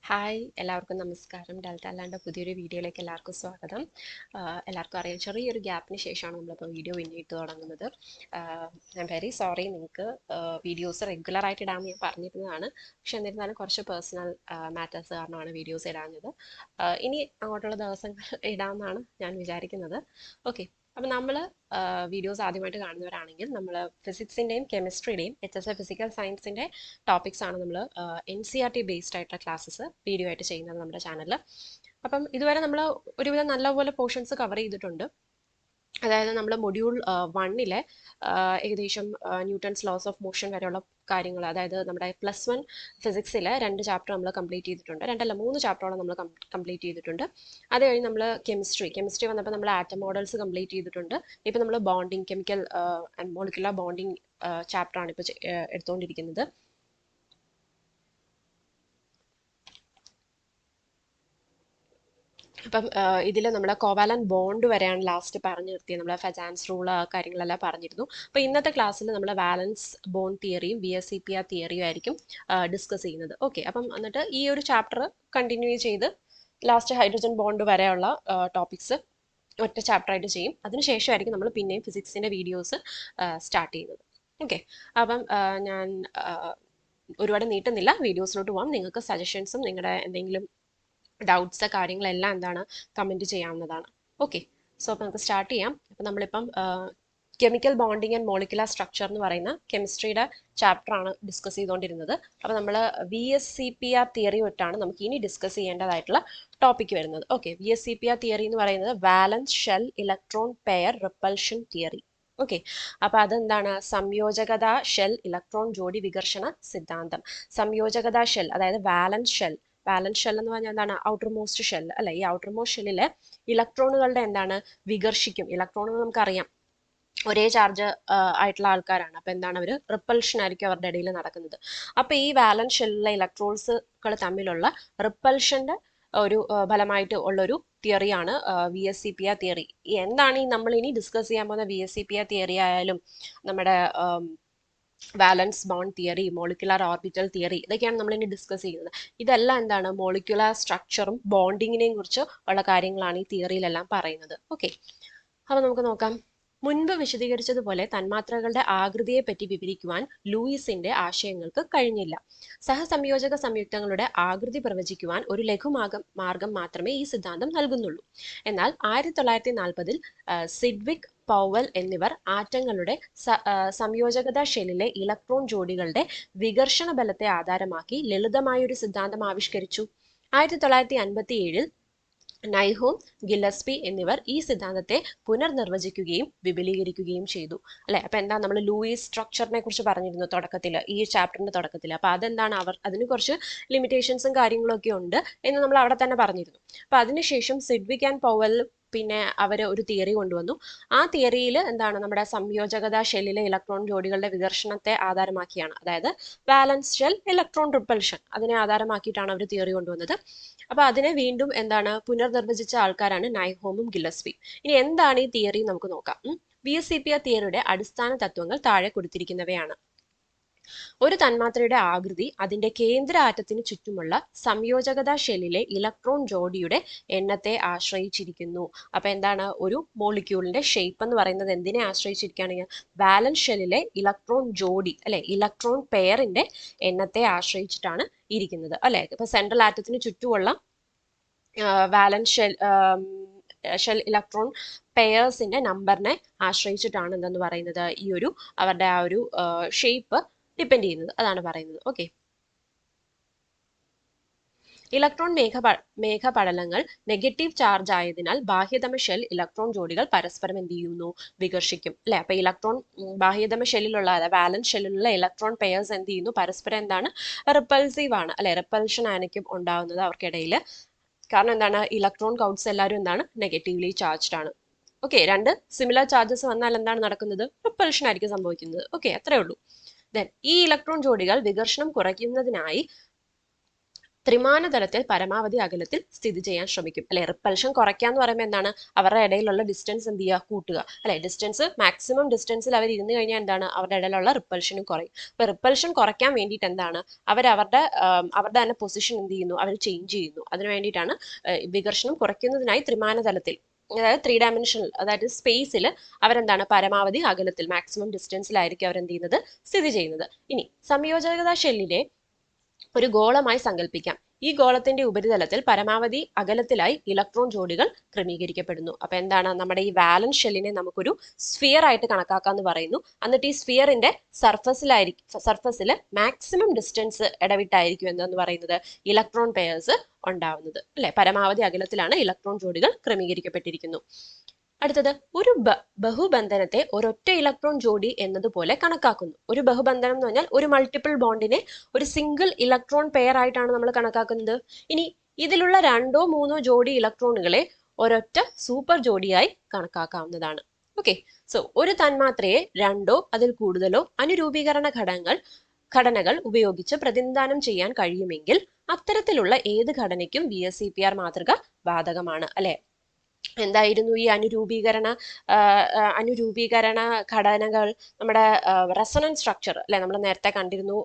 Hi എല്ലാവർക്കും നമസ്കാരം. Delta land പുതിയൊരു വീഡിയോയിലേക്ക് എല്ലാവർക്കും സ്വാഗതം. എല്ലാവർക്കും അറിയാം, ചെറിയൊരു ഗ്യാപ്പിന് ശേഷമാണ് നമ്മളിപ്പോൾ വീഡിയോ പിന്നീട് തുടങ്ങുന്നത്. I am very sorry. നിങ്ങൾക്ക് വീഡിയോസ് റെഗുലറായിട്ട് ഇടാമെന്ന് ഞാൻ പറഞ്ഞിരുന്നതാണ്. പക്ഷെ എന്നിരുന്നാലും കുറച്ച് പേഴ്സണൽ മാറ്റേഴ്സ് കാരണമാണ് വീഡിയോസ് ഇടാഞ്ഞത്. ഇനി അങ്ങോട്ടുള്ള ദിവസങ്ങൾ ഇടാമെന്നാണ് ഞാൻ വിചാരിക്കുന്നത്. ഓക്കെ, അപ്പം നമ്മൾ വീഡിയോസ് ആദ്യമായിട്ട് കാണുന്നവരാണെങ്കിൽ നമ്മൾ ഫിസിക്സിൻ്റെയും കെമിസ്ട്രിയുടെയും HSA ഫിസിക്കൽ സയൻസിൻ്റെ ടോപ്പിക്സ് ആണ് നമ്മൾ NCERT ബേസ്ഡ് ആയിട്ടുള്ള ക്ലാസ്സസ് വീഡിയോ ആയിട്ട് ചെയ്യുന്നത് നമ്മുടെ ചാനലിൽ. അപ്പം ഇതുവരെ നമ്മൾ ഒരുവിധം നല്ലപോലെ പോർഷൻസ് കവർ ചെയ്തിട്ടുണ്ട്. അതായത് നമ്മൾ മൊഡ്യൂൾ 1-ലെ ഏകദേശം ന്യൂട്ടൺസ് ലോസ് ഓഫ് മോഷൻ വരെയുള്ള കാര്യങ്ങൾ, അതായത് നമ്മുടെ +1 ഫിസിക്സിലെ 2 ചാപ്റ്റർ നമ്മൾ കംപ്ലീറ്റ് ചെയ്തിട്ടുണ്ട്. 3 ചാപ്റ്ററോളം നമ്മൾ കംപ്ലീറ്റ് ചെയ്തിട്ടുണ്ട്. അത് കഴിഞ്ഞ് നമ്മൾ കെമിസ്ട്രി വന്നപ്പോൾ നമ്മൾ ആറ്റം മോഡൽസ് കംപ്ലീറ്റ് ചെയ്തിട്ടുണ്ട്. ഇപ്പം നമ്മൾ bonding, chemical and molecular bonding ചാപ്റ്ററാണ് ഇപ്പോൾ എടുത്തുകൊണ്ടിരിക്കുന്നത്. അപ്പം ഇതിൽ നമ്മുടെ കോവാലൻ ബോണ്ട് വരെയാണ് ലാസ്റ്റ് പറഞ്ഞു നിർത്തിയത്. നമ്മൾ ഫെജാൻസ് റൂൾ കാര്യങ്ങളെല്ലാം പറഞ്ഞിരുന്നു. അപ്പോൾ ഇന്നത്തെ ക്ലാസ്സിൽ നമ്മൾ വാലൻസ് ബോണ്ട് തിയറിയും VSEPR തിയറിയും ആയിരിക്കും ഡിസ്കസ് ചെയ്യുന്നത്. ഓക്കെ, അപ്പം എന്നിട്ട് ഈ ഒരു ചാപ്റ്റർ കണ്ടിന്യൂ ചെയ്ത് ലാസ്റ്റ് ഹൈഡ്രജൻ ബോണ്ട് വരെയുള്ള ടോപ്പിക്സ് ഒറ്റ ചാപ്റ്ററായിട്ട് ചെയ്യും. അതിനുശേഷമായിരിക്കും നമ്മൾ പിന്നെയും ഫിസിക്സിൻ്റെ വീഡിയോസ് സ്റ്റാർട്ട് ചെയ്യുന്നത്. ഓക്കെ, അപ്പം ഞാൻ ഒരുപാട് നീട്ടുന്നില്ല, വീഡിയോസിലോട്ട് പോകാം. നിങ്ങൾക്ക് സജഷൻസും നിങ്ങളുടെ എന്തെങ്കിലും ഡൗട്ട്സ് കാര്യങ്ങളെല്ലാം എന്താണ് കമൻറ്റ് ചെയ്യാവുന്നതാണ്. ഓക്കെ, സോ അപ്പോൾ നമുക്ക് സ്റ്റാർട്ട് ചെയ്യാം. അപ്പോൾ നമ്മളിപ്പം chemical bonding and molecular structure എന്ന് പറയുന്ന കെമിസ്ട്രിയുടെ ചാപ്റ്ററാണ് ഡിസ്കസ് ചെയ്തുകൊണ്ടിരുന്നത്. അപ്പോൾ നമ്മൾ VSEPR തിയറി തൊട്ടാണ് നമുക്ക് ഇനി ഡിസ്കസ് ചെയ്യേണ്ടതായിട്ടുള്ള ടോപ്പിക് വരുന്നത്. ഓക്കെ, VSEPR തിയറി എന്ന് പറയുന്നത് വാലൻസ് shell electron pair repulsion theory. Okay, അപ്പോൾ അതെന്താണ്? സംയോജകത ഷെൽ ഇലക്ട്രോൺ ജോഡി വികർഷണ സിദ്ധാന്തം. സംയോജകത ഷെൽ, അതായത് വാലൻസ് ഷെൽ എന്ന് പറഞ്ഞാൽ എന്താണ്? ഔട്ടർ മോസ്റ്റ് ഷെൽ അല്ലെ. ഈ ഔട്ടർ മോസ്റ്റ് ഷെല്ലിലെ ഇലക്ട്രോണുകളുടെ എന്താണ് വികർഷിക്കും. ഇലക്ട്രോണുകൾ നമുക്കറിയാം ഒരേ ചാർജ് ആയിട്ടുള്ള ആൾക്കാരാണ്. അപ്പൊ എന്താണ്? അവർ റിപ്പൽഷൻ ആയിരിക്കും അവരുടെ ഇടയിൽ നടക്കുന്നത്. അപ്പൊ ഈ വാലൻസ് ഷെല്ലിലെ ഇലക്ട്രോൺസുകൾ തമ്മിലുള്ള റിപ്പൽഷന്റെ ഒരു ഫലമായിട്ട് ഉള്ളൊരു തിയറിയാണ് VSEPR തിയറി. എന്താണ് ഈ നമ്മൾ ഇനി ഡിസ്കസ് ചെയ്യാൻ പോകുന്ന VSEPR തിയറി ആയാലും നമ്മുടെ valence bond theory, molecular orbital theory, ഇതൊക്കെയാണ് നമ്മൾ ഇനി ഡിസ്കസ് ചെയ്യുന്നത്. ഇതെല്ലാം എന്താണ്? മോളിക്കുലർ സ്ട്രക്ചറും ബോണ്ടിങ്ങിനെയും കുറിച്ച് ഉള്ള കാര്യങ്ങളാണ് ഈ തിയറിയിലെല്ലാം പറയുന്നത്. ഓക്കെ, അപ്പോൾ നമുക്ക് നോക്കാം. മുൻപ് വിശദീകരിച്ചതുപോലെ തന്മാത്രകളുടെ ആകൃതിയെപ്പറ്റി വിവരിക്കുവാൻ ലൂയിസിന്റെ ആശയങ്ങൾക്ക് കഴിഞ്ഞില്ല. സഹസംയോജക സംയുക്തങ്ങളുടെ ആകൃതി പ്രവചിക്കുവാൻ ഒരു മാർഗം മാത്രമേ ഈ സിദ്ധാന്തം നൽകുന്നുള്ളൂ. എന്നാൽ 1940-ൽ സിഡ്വിക്, പൗവൽ എന്നിവർ ആറ്റങ്ങളുടെ സംയോജകത ഷെല്ലിലെ ഇലക്ട്രോൺ ജോഡികളുടെ വികർഷണ ബലത്തെ ആധാരമാക്കി ലളിതമായൊരു സിദ്ധാന്തം ആവിഷ്കരിച്ചു. 1957-ൽ നൈഹോം, ഗില്ലസ്പി എന്നിവർ ഈ സിദ്ധാന്തത്തെ പുനർനിർവചിക്കുകയും വിപുലീകരിക്കുകയും ചെയ്തു. അല്ലെ, അപ്പൊ എന്താ? നമ്മൾ ലൂയിസ് സ്ട്രക്ചറിനെ കുറിച്ച് പറഞ്ഞിരുന്നു തുടക്കത്തിൽ, ഈ ചാപ്റ്ററിന്റെ തുടക്കത്തിൽ. അപ്പൊ അതെന്താണ്? അതിന് കുറച്ച് ലിമിറ്റേഷൻസും കാര്യങ്ങളും ഒക്കെ ഉണ്ട് എന്ന് നമ്മൾ അവിടെ തന്നെ പറഞ്ഞിരുന്നു. അപ്പൊ അതിനുശേഷം സിഡ്വിക് ആൻഡ് പൗവൽ പിന്നെ അവർ ഒരു തിയറി കൊണ്ടുവന്നു. ആ തിയറിയിൽ എന്താണ്? നമ്മുടെ സംയോജകത ഷെല്ലിലെ ഇലക്ട്രോൺ ജോഡികളുടെ വികർഷണത്തെ ആധാരമാക്കിയാണ്, അതായത് വാലൻസ് ഷെൽ ഇലക്ട്രോൺ റിപ്പൽഷൻ, അതിനെ ആധാരമാക്കിയിട്ടാണ് അവർ തിയറി കൊണ്ടുവന്നത്. അപ്പൊ അതിനെ വീണ്ടും എന്താണ് പുനർനിർവചിച്ച ആൾക്കാരാണ് നൈഹോമും ഗില്ലസ്പിയും. ഇനി എന്താണ് ഈ തിയറി നമുക്ക് നോക്കാം. VSEPR തിയറിയുടെ അടിസ്ഥാന തത്വങ്ങൾ താഴെ കൊടുത്തിരിക്കുന്നവയാണ്. ഒരു തന്മാത്രയുടെ ആകൃതി അതിന്റെ കേന്ദ്ര ആറ്റത്തിന് ചുറ്റുമുള്ള സംയോജകത ഷെല്ലിലെ ഇലക്ട്രോൺ ജോഡിയുടെ എണ്ണത്തെ ആശ്രയിച്ചിരിക്കുന്നു. അപ്പൊ എന്താണ്? ഒരു മോളിക്യൂളിന്റെ ഷേപ്പ് എന്ന് പറയുന്നത് എന്തിനെ ആശ്രയിച്ചിരിക്കുകയാണെങ്കിൽ വാലൻസ് ഷെല്ലിലെ ഇലക്ട്രോൺ ജോഡി അല്ലെ, ഇലക്ട്രോൺ പെയറിന്റെ എണ്ണത്തെ ആശ്രയിച്ചിട്ടാണ് ഇരിക്കുന്നത് അല്ലെ. ഇപ്പൊ സെൻട്രൽ ആറ്റത്തിന് ചുറ്റുമുള്ള വാലൻസ് ഷെൽ ഇലക്ട്രോൺ പെയേഴ്സിന്റെ നമ്പറിനെ ആശ്രയിച്ചിട്ടാണ് എന്തെന്ന് പറയുന്നത്? ഈ ഒരു അവരുടെ ആ ഒരു ഷേപ്പ് ഡിപ്പെൻഡ് ചെയ്യുന്നത്. അതാണ് പറയുന്നത്. ഓക്കെ, ഇലക്ട്രോൺ മേഘപടലങ്ങൾ നെഗറ്റീവ് ചാർജ് ആയതിനാൽ ബാഹ്യതമ ഷെൽ ഇലക്ട്രോൺ ജോഡികൾ പരസ്പരം എന്ത് ചെയ്യുന്നു? വികർഷിക്കും അല്ലെ. അപ്പൊ ഇലക്ട്രോൺ ബാഹ്യതമ ഷെല്ലിലുള്ള വാലൻസ് ഷെല്ലിലുള്ള ഇലക്ട്രോൺ പെയേഴ്സ് എന്ത് ചെയ്യുന്നു? പരസ്പരം എന്താണ്? റിപ്പൾസീവ് ആണ് അല്ലെ. റിപ്പൽഷൻ ആയിരിക്കും ഉണ്ടാവുന്നത് അവർക്കിടയിൽ. കാരണം എന്താണ്? ഇലക്ട്രോൺ കൗണ്ട്സ് എല്ലാവരും എന്താണ്? നെഗറ്റീവ്ലി ചാർജ്ഡ് ആണ്. ഓക്കെ, രണ്ട് സിമിലർ ചാർജസ് വന്നാൽ എന്താണ് നടക്കുന്നത്? റിപ്പൽഷൻ ആയിരിക്കും സംഭവിക്കുന്നത്. ഓക്കെ, അത്രേ ഉള്ളൂ. ദെൻ ഈ ഇലക്ട്രോൺ ജോഡികൾ വികർഷണം കുറയ്ക്കുന്നതിനായി ത്രിമാന തലത്തിൽ പരമാവധി അകലത്തിൽ സ്ഥിതി ചെയ്യാൻ ശ്രമിക്കും അല്ലെ. റിപ്പൽഷൻ കുറയ്ക്കാന്ന് പറയുമ്പോൾ എന്താണ്, അവരുടെ ഇടയിലുള്ള ഡിസ്റ്റൻസ് എന്ത് ചെയ്യുക, കൂട്ടുക അല്ലെ. ഡിസ്റ്റൻസ് മാക്സിമം ഡിസ്റ്റൻസിൽ അവർ ഇരുന്ന് കഴിഞ്ഞാൽ എന്താണ്, അവരുടെ ഇടയിലുള്ള റിപ്പൽഷനും കുറയും. അപ്പൊ റിപ്പൽഷൻ കുറയ്ക്കാൻ വേണ്ടിയിട്ട് എന്താണ്, അവരുടെ തന്നെ പൊസിഷൻ എന്ത് ചെയ്യുന്നു, അവർ ചേഞ്ച് ചെയ്യുന്നു. അതിനു വേണ്ടിയിട്ടാണ് വികർഷണം കുറയ്ക്കുന്നതിനായി ത്രിമാന തലത്തിൽ, അതായത് 3 ഡയമെൻഷണൽ, അതായത് സ്പേസിൽ അവരെന്താണ് പരമാവധി അകലത്തിൽ മാക്സിമം ഡിസ്റ്റൻസിലായിരിക്കും അവരെന്ത് ചെയ്യുന്നത്, സ്ഥിതി ചെയ്യുന്നത്. ഇനി സംയോജകത ഷെല്ലിനെ ഒരു ഗോളമായി സങ്കല്പിക്കാം. ഈ ഗോളത്തിന്റെ ഉപരിതലത്തിൽ പരമാവധി അകലത്തിലായി ഇലക്ട്രോൺ ജോഡികൾ ക്രമീകരിക്കപ്പെടുന്നു. അപ്പൊ എന്താണ്, നമ്മുടെ ഈ വാലൻസ് ഷെല്ലിനെ നമുക്കൊരു സ്ഫിയർ ആയിട്ട് കണക്കാക്കാന്ന് പറയുന്നു. എന്നിട്ട് ഈ സ്ഫിയറിന്റെ സർഫസിൽ മാക്സിമം ഡിസ്റ്റൻസ് ഇടവിട്ടായിരിക്കും എന്തെന്ന് പറയുന്നത്, ഇലക്ട്രോൺ പെയർസ് ഉണ്ടാവുന്നത് അല്ലെ. പരമാവധി അകലത്തിലാണ് ഇലക്ട്രോൺ ജോഡികൾ ക്രമീകരിക്കപ്പെട്ടിരിക്കുന്നു. അടുത്തത്, ഒരു ബഹുബന്ധനത്തെ ഒരൊറ്റ ഇലക്ട്രോൺ ജോഡി എന്നതുപോലെ കണക്കാക്കുന്നു. ഒരു ബഹുബന്ധനം എന്ന് പറഞ്ഞാൽ ഒരു മൾട്ടിപ്പിൾ ബോണ്ടിനെ ഒരു സിംഗിൾ ഇലക്ട്രോൺ പെയർ ആയിട്ടാണ് നമ്മൾ കണക്കാക്കുന്നത്. ഇനി ഇതിലുള്ള 2-3 ജോഡി ഇലക്ട്രോണുകളെ ഒരൊറ്റ സൂപ്പർ ജോഡിയായി കണക്കാക്കാവുന്നതാണ്. ഓക്കെ, സോ ഒരു തന്മാത്രയെ 2 അതിൽ കൂടുതലോ അനുരൂപീകരണ ഘടനകൾ ഉപയോഗിച്ച് പ്രതിനിധാനം ചെയ്യാൻ കഴിയുമെങ്കിൽ അത്തരത്തിലുള്ള ഏത് ഘടനയ്ക്കും VSEPR മാതൃക ബാധകമാണ് അല്ലെ. എന്തായിരുന്നു ഈ അനുരൂപീകരണ ഘടനകൾ? നമ്മുടെ റെസണൻസ് സ്ട്രക്ചർ അല്ലെ, നമ്മൾ നേരത്തെ കണ്ടിരുന്നു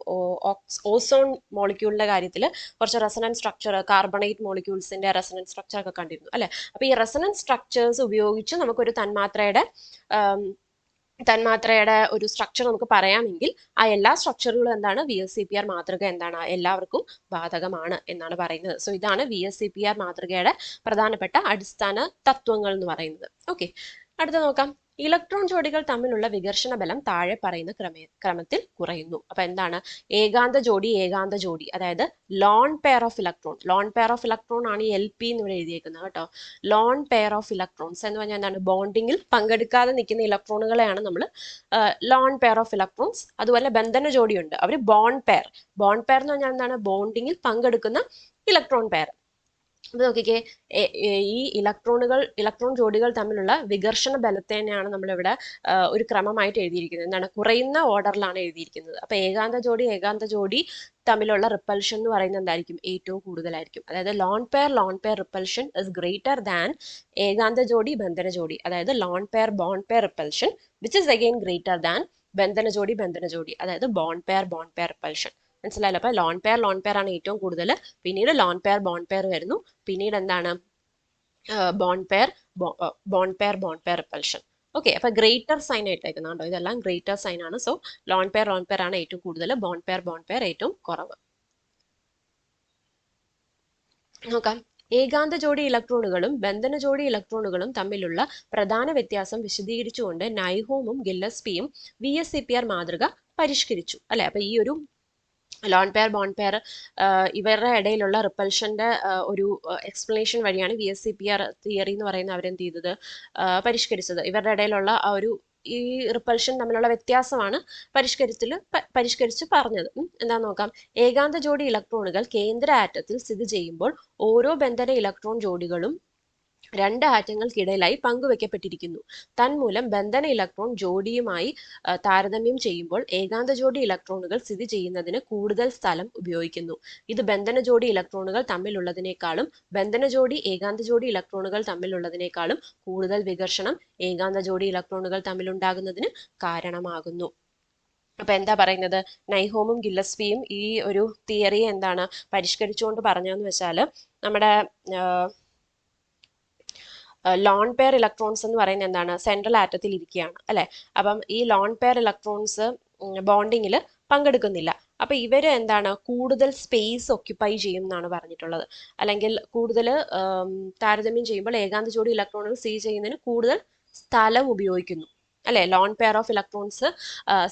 ഓസോൺ മോളിക്യൂളിന്റെ കാര്യത്തിൽ കുറച്ച് റെസണൻസ് സ്ട്രക്ചർ, കാർബണേറ്റ് മോളിക്യൂൾസിന്റെ റെസണൻസ് സ്ട്രക്ചർ ഒക്കെ കണ്ടിരുന്നു അല്ലെ. അപ്പൊ ഈ റെസണൻസ് സ്ട്രക്ചേഴ്സ് ഉപയോഗിച്ച് നമുക്കൊരു തന്മാത്രയുടെ ഒരു സ്ട്രക്ചർ നമുക്ക് പറയാമെങ്കിൽ ആ എല്ലാ സ്ട്രക്ചറുകളും എന്താണ്, VSEPR മാതൃക എന്താണ്, എല്ലാവർക്കും ബാധകമാണ് എന്നാണ് പറയുന്നത്. സോ ഇതാണ് VSEPR മാതൃകയുടെ പ്രധാനപ്പെട്ട അടിസ്ഥാന തത്വങ്ങൾ എന്ന് പറയുന്നത്. ഓക്കെ, അടുത്ത നോക്കാം. ഇലക്ട്രോൺ ജോഡികൾ തമ്മിലുള്ള വികർഷണ ബലം താഴെ പറയുന്ന ക്രമത്തിൽ കുറയുന്നു. അപ്പൊ എന്താണ്, ഏകാന്ത ജോഡി, അതായത് ലോൺ പെയർ ഓഫ് ഇലക്ട്രോൺ ആണ് ഈ LP എന്ന് ഇവിടെ എഴുതിയേക്കുന്നത് കേട്ടോ. ലോൺ പെയർ ഓഫ് ഇലക്ട്രോൺസ് എന്ന് പറഞ്ഞാൽ എന്താണ്, ബോണ്ടിങ്ങിൽ പങ്കെടുക്കാതെ നിൽക്കുന്ന ഇലക്ട്രോണുകളെയാണ് നമ്മൾ ലോൺ പെയർ ഓഫ് ഇലക്ട്രോൺസ്. അതുപോലെ ബന്ധന ജോഡിയുണ്ട്, അവർ ബോണ്ട് പെയർ എന്ന് പറഞ്ഞാൽ എന്താണ്, ബോണ്ടിങ്ങിൽ പങ്കെടുക്കുന്ന ഇലക്ട്രോൺ പെയർ. അപ്പൊ നോക്കിക്കേ, ഈ ഇലക്ട്രോൺ ജോഡികൾ തമ്മിലുള്ള വികർഷണ ബലത്തെ തന്നെയാണ് നമ്മളിവിടെ ഒരു ക്രമമായിട്ട് എഴുതിയിരിക്കുന്നത്. എന്താണ്, കുറയുന്ന ഓർഡറിലാണ് എഴുതിയിരിക്കുന്നത്. അപ്പൊ ഏകാന്ത ജോഡി തമ്മിലുള്ള റിപ്പൽഷൻ എന്ന് പറയുന്നത് എന്തായിരിക്കും, ഏറ്റവും കൂടുതലായിരിക്കും. അതായത് lone pair repulsion is greater than ഏകാന്ത ജോഡി ബന്ധന ജോഡി. അതായത് lone pair bond pair repulsion which is again greater than ബന്ധന ജോഡി, അതായത് ബോണ്ട് പെയർ റിപ്പൽഷൻ. മനസ്സിലായല്ലോ. അപ്പൊ ലോൺ പെയർ ആണ് ഏറ്റവും കൂടുതൽ, പിന്നീട് ലോൺ പെയർ ബോണ്ട് പെയർ വരുന്നു, പിന്നീട് എന്താണ്, ബോണ്ട് പെയർ റിപ്പൽഷൻ. ഓക്കെ, അപ്പൊ ഗ്രേറ്റർ സൈൻ ആയിട്ടേക്കുന്നുണ്ടോ, ഇതെല്ലാം ഗ്രേറ്റർ സൈൻ ആണ്. സോ ലോൺ പെയർ ആണ് ഏറ്റവും കൂടുതൽ, ബോണ്ട് പെയർ ഏറ്റവും കുറവ്. നോക്കാം. ഏകാന്ത ജോഡി ഇലക്ട്രോണുകളും ബന്ധന ജോഡി ഇലക്ട്രോണുകളും തമ്മിലുള്ള പ്രധാന വ്യത്യാസം വിശദീകരിച്ചുകൊണ്ട് നൈഹോമും ഗില്ലസ്പിയും VSEPR മാതൃക പരിഷ്കരിച്ചു അല്ലെ. അപ്പൊ ഈ ഒരു ലോൺ പെയർ ബോണ്ട് പെയർ ഇവരുടെ ഇടയിലുള്ള റിപ്പൽഷന്റെ ഒരു എക്സ്പ്ലനേഷൻ വഴിയാണ് VSEPR തിയറി എന്ന് പറയുന്നത് അവരെന്ത് ചെയ്തത്, പരിഷ്കരിച്ചത്. ഇവരുടെ ഇടയിലുള്ള ആ ഒരു ഈ റിപ്പൽഷൻ തമ്മിലുള്ള വ്യത്യാസമാണ് പരിഷ്കരിച്ച് പറഞ്ഞത്. എന്താന്ന് നോക്കാം. ഏകാന്ത ജോഡി ഇലക്ട്രോണുകൾ കേന്ദ്ര ആറ്റത്തിൽ സ്ഥിതി ചെയ്യുമ്പോൾ ഓരോ ബന്ധന ഇലക്ട്രോൺ ജോഡികളും 2 ആറ്റങ്ങൾക്കിടയിലായി പങ്കുവെക്കപ്പെട്ടിരിക്കുന്നു. തന്മൂലം ബന്ധന ഇലക്ട്രോൺ ജോഡിയുമായി താരതമ്യം ചെയ്യുമ്പോൾ ഏകാന്ത ജോഡി ഇലക്ട്രോണുകൾ സ്ഥിതി ചെയ്യുന്നതിന് കൂടുതൽ സ്ഥലം ഉപയോഗിക്കുന്നു. ഇത് ബന്ധന ജോഡി ഇലക്ട്രോണുകൾ തമ്മിലുള്ളതിനേക്കാളും ഏകാന്ത ജോഡി ഇലക്ട്രോണുകൾ തമ്മിലുള്ളതിനേക്കാളും കൂടുതൽ വികർഷണം ഏകാന്ത ജോഡി ഇലക്ട്രോണുകൾ തമ്മിലുണ്ടാകുന്നതിന് കാരണമാകുന്നു. അപ്പൊ എന്താ പറയുന്നത്, നൈഹോമും ഗില്ലസ്പിയും ഈ ഒരു തിയറിയെ എന്താണ് പരിഷ്കരിച്ചുകൊണ്ട് പറഞ്ഞതെന്ന് വെച്ചാൽ, നമ്മുടെ ലോൺ പെയർ ഇലക്ട്രോൺസ് എന്ന് പറയുന്നത് എന്താണ്, സെൻട്രൽ ആറ്റത്തിൽ ഇരിക്കുകയാണ് അല്ലെ. അപ്പം ഈ ലോൺ പെയർ ഇലക്ട്രോൺസ് ബോണ്ടിങ്ങിൽ പങ്കെടുക്കുന്നില്ല. അപ്പൊ ഇവര് എന്താണ്, കൂടുതൽ സ്പേസ് ഒക്യുപ്പൈ ചെയ്യും എന്നാണ് പറഞ്ഞിട്ടുള്ളത്. അല്ലെങ്കിൽ കൂടുതൽ താരതമ്യം ചെയ്യുമ്പോൾ ഏകാന്ത ജോഡി ഇലക്ട്രോണുകൾ സ്ഥിതി ചെയ്യുന്നതിന് കൂടുതൽ സ്ഥലം ഉപയോഗിക്കുന്നു അല്ലെ. ലോൺ പെയർ ഓഫ് ഇലക്ട്രോൺസ്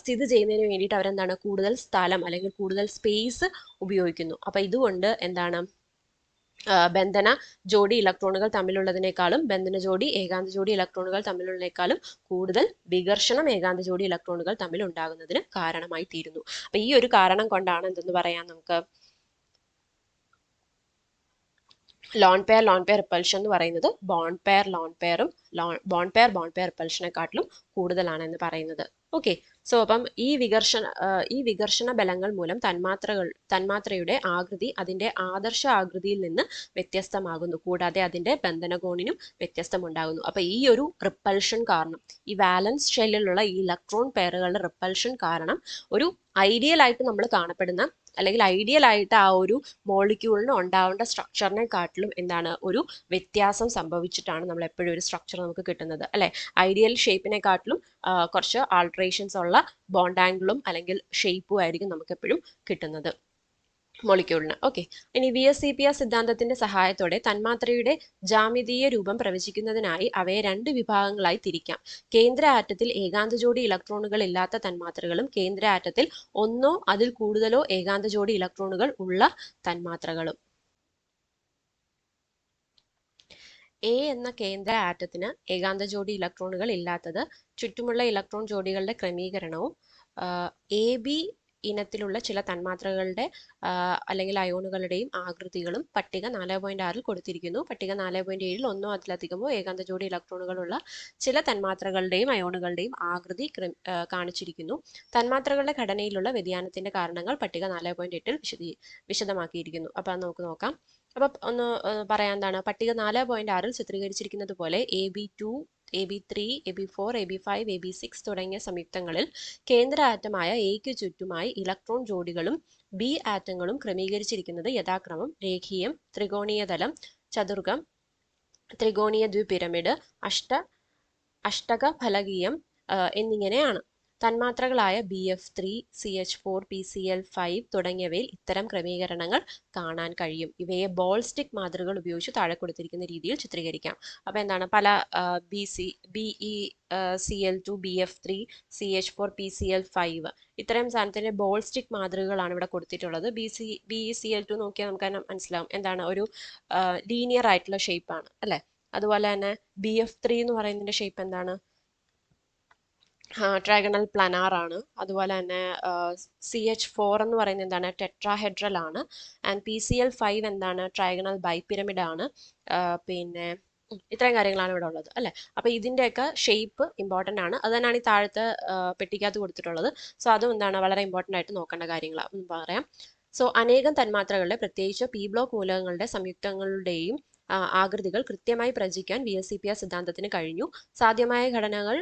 സ്ഥിതി ചെയ്യുന്നതിന് വേണ്ടിയിട്ട് അവരെന്താണ്, കൂടുതൽ സ്ഥലം അല്ലെങ്കിൽ കൂടുതൽ സ്പേസ് ഉപയോഗിക്കുന്നു. അപ്പൊ ഇതുകൊണ്ട് എന്താണ്, ബന്ധന ജോഡി ഇലക്ട്രോണുകൾ തമ്മിലുള്ളതിനേക്കാളും ഏകാന്ത ജോഡി ഇലക്ട്രോണുകൾ തമ്മിലുള്ളതിനേക്കാളും കൂടുതൽ വികർഷണം ഏകാന്ത ജോഡി ഇലക്ട്രോണുകൾ തമ്മിൽ ഉണ്ടാകുന്നതിന് കാരണമായി തീരുന്നു. അപ്പൊ ഈ ഒരു കാരണം കൊണ്ടാണ് എന്തെന്ന് പറയാം നമുക്ക്, ലോൺ പെയർ റിപ്പൽഷൻ എന്ന് പറയുന്നത് ബോണ്ട് പെയർ റിപ്പൽഷനെക്കാട്ടിലും കൂടുതലാണ് എന്ന് പറയുന്നത്. ഓക്കെ, സോ അപ്പം ഈ വികർഷണ ബലങ്ങൾ മൂലം തന്മാത്രയുടെ ആകൃതി അതിന്റെ ആദർശ ആകൃതിയിൽ നിന്ന് വ്യത്യസ്തമാകുന്നു. കൂടാതെ അതിന്റെ ബന്ധനകോണിനും വ്യത്യസ്തമുണ്ടാകുന്നു. അപ്പൊ ഈ ഒരു റിപ്പൽഷൻ കാരണം, ഈ വാലൻസ് ഷെല്ലിലുള്ള ഈ ഇലക്ട്രോൺ പെയറുകളുടെ റിപ്പൽഷൻ കാരണം ഒരു ഐഡിയൽ ആയിട്ട് നമ്മൾ കാണപ്പെടുന്ന അല്ലെങ്കിൽ ഐഡിയൽ ആയിട്ട് ആ ഒരു മോളിക്യൂളിന് ഉണ്ടാവേണ്ട സ്ട്രക്ചറിനെ കാട്ടിലും എന്താണ് ഒരു വ്യത്യാസം സംഭവിച്ചിട്ടാണ് നമ്മൾ എപ്പോഴും ഒരു സ്ട്രക്ചർ നമുക്ക് കിട്ടുന്നത് അല്ലെ. ഐഡിയൽ ഷേപ്പിനെ കാട്ടിലും കുറച്ച് ആൾട്രേഷൻസ് ഉള്ള ബോണ്ട് ആംഗിളും അല്ലെങ്കിൽ ഷേപ്പും ആയിരിക്കും നമുക്ക് എപ്പോഴും കിട്ടുന്നത് മോളിക്യൂളിന്. ഓക്കെ, ഇനി VSEPR സിദ്ധാന്തത്തിന്റെ സഹായത്തോടെ തന്മാത്രയുടെ ജാമിതീയ രൂപം പ്രവചിക്കുന്നതിനായി അവയെ രണ്ട് വിഭാഗങ്ങളായി തിരിക്കാം. കേന്ദ്ര ആറ്റത്തിൽ ഏകാന്ത ജോഡി ഇലക്ട്രോണുകൾ ഇല്ലാത്ത തന്മാത്രകളും കേന്ദ്ര ആറ്റത്തിൽ ഒന്നോ അതിൽ കൂടുതലോ ഏകാന്ത ജോഡി ഇലക്ട്രോണുകൾ ഉള്ള തന്മാത്രകളും. എ എന്ന കേന്ദ്ര ആറ്റത്തിന് ഏകാന്ത ജോഡി ഇലക്ട്രോണുകൾ ഇല്ലാത്തത് ചുറ്റുമുള്ള ഇലക്ട്രോൺ ജോഡികളുടെ ക്രമീകരണവും AB ഇനത്തിലുള്ള ചില തന്മാത്രകളുടെ അല്ലെങ്കിൽ അയോണുകളുടെയും ആകൃതികളും പട്ടിക 4.6 കൊടുത്തിരിക്കുന്നു. പട്ടിക 4.7 ഒന്നോ അതിലധികമോ ഏകാന്ത ജോഡി ഇലക്ട്രോണുകളുള്ള ചില തന്മാത്രകളുടെയും അയോണുകളുടെയും ആകൃതി കാണിച്ചിരിക്കുന്നു. തന്മാത്രകളുടെ ഘടനയിലുള്ള വ്യതിയാനത്തിന്റെ കാരണങ്ങൾ പട്ടിക 4.8 വിശദമാക്കിയിരിക്കുന്നു. അപ്പൊ അത് നമുക്ക് നോക്കാം. അപ്പൊ ഒന്ന് പറയാൻ എന്താണ്, പട്ടിക 4.6 ചിത്രീകരിച്ചിരിക്കുന്നത് പോലെ AB2, AB3, AB4, AB5, AB6 തുടങ്ങിയ സംയുക്തങ്ങളിൽ കേന്ദ്ര ആറ്റമായ എക്ക് ചുറ്റുമായി ഇലക്ട്രോൺ ജോഡികളും ബി ആറ്റങ്ങളും ക്രമീകരിച്ചിരിക്കുന്നത് യഥാക്രമം രേഖീയം, ത്രികോണീയതലം, ചതുർകം, ത്രികോണീയ ദ്വിപിരമിഡ്, അഷ്ടകഫലകീയം എന്നിങ്ങനെയാണ്. തന്മാത്രകളായ BF3, CH4, PCl5 തുടങ്ങിയവയിൽ ഇത്തരം ക്രമീകരണങ്ങൾ കാണാൻ കഴിയും. ഇവയെ ബോൾ സ്റ്റിക് മാതൃകകൾ ഉപയോഗിച്ച് താഴെ കൊടുത്തിരിക്കുന്ന രീതിയിൽ ചിത്രീകരിക്കാം. അപ്പൊ എന്താണ്, പല BeCl2, BF3, CH4, PCl5 ഇത്തരം സാധനത്തിന്റെ ബോൾ സ്റ്റിക് മാതൃകകളാണ് ഇവിടെ കൊടുത്തിട്ടുള്ളത്. BeCl2 നോക്കിയാൽ നമുക്ക് തന്നെ മനസ്സിലാവും എന്താണ്, ഒരു ലീനിയർ ആയിട്ടുള്ള ഷേപ്പ് ആണ് അല്ലെ. അതുപോലെ തന്നെ BF3 എന്ന് പറയുന്നതിന്റെ ഷേപ്പ് എന്താണ്, ട്രൈഗണൽ പ്ലാനാർ ആണ്. അതുപോലെ തന്നെ CH4 എന്ന് പറയുന്നത് എന്താണ്, ടെട്രാഹെഡ്രൽ ആണ്. ആൻഡ് PCl5 എന്താണ്, ട്രൈഗണൽ ബൈപിരമിഡ് ആണ്. പിന്നെ ഇത്രയും കാര്യങ്ങളാണ് ഇവിടെ ഉള്ളത് അല്ലെ. അപ്പൊ ഇതിന്റെയൊക്കെ ഷേപ്പ് ഇമ്പോർട്ടന്റ് ആണ്. അത് തന്നെയാണ് ഈ താഴത്തെ പെട്ടിക്കകത്ത് കൊടുത്തിട്ടുള്ളത്. സോ അതും എന്താണ് വളരെ ഇമ്പോർട്ടന്റ് ആയിട്ട് നോക്കേണ്ട കാര്യങ്ങളാണ് പറയാം. സോ അനേകം തന്മാത്രകളുടെ പ്രത്യേകിച്ച് P ബ്ലോക്ക് മൂലകങ്ങളുടെ സംയുക്തങ്ങളുടെയും ആകൃതികൾ കൃത്യമായി പ്രവചിക്കാൻ VSEPR സിദ്ധാന്തത്തിന് കഴിഞ്ഞു. സാധ്യമായ ഘടനകൾ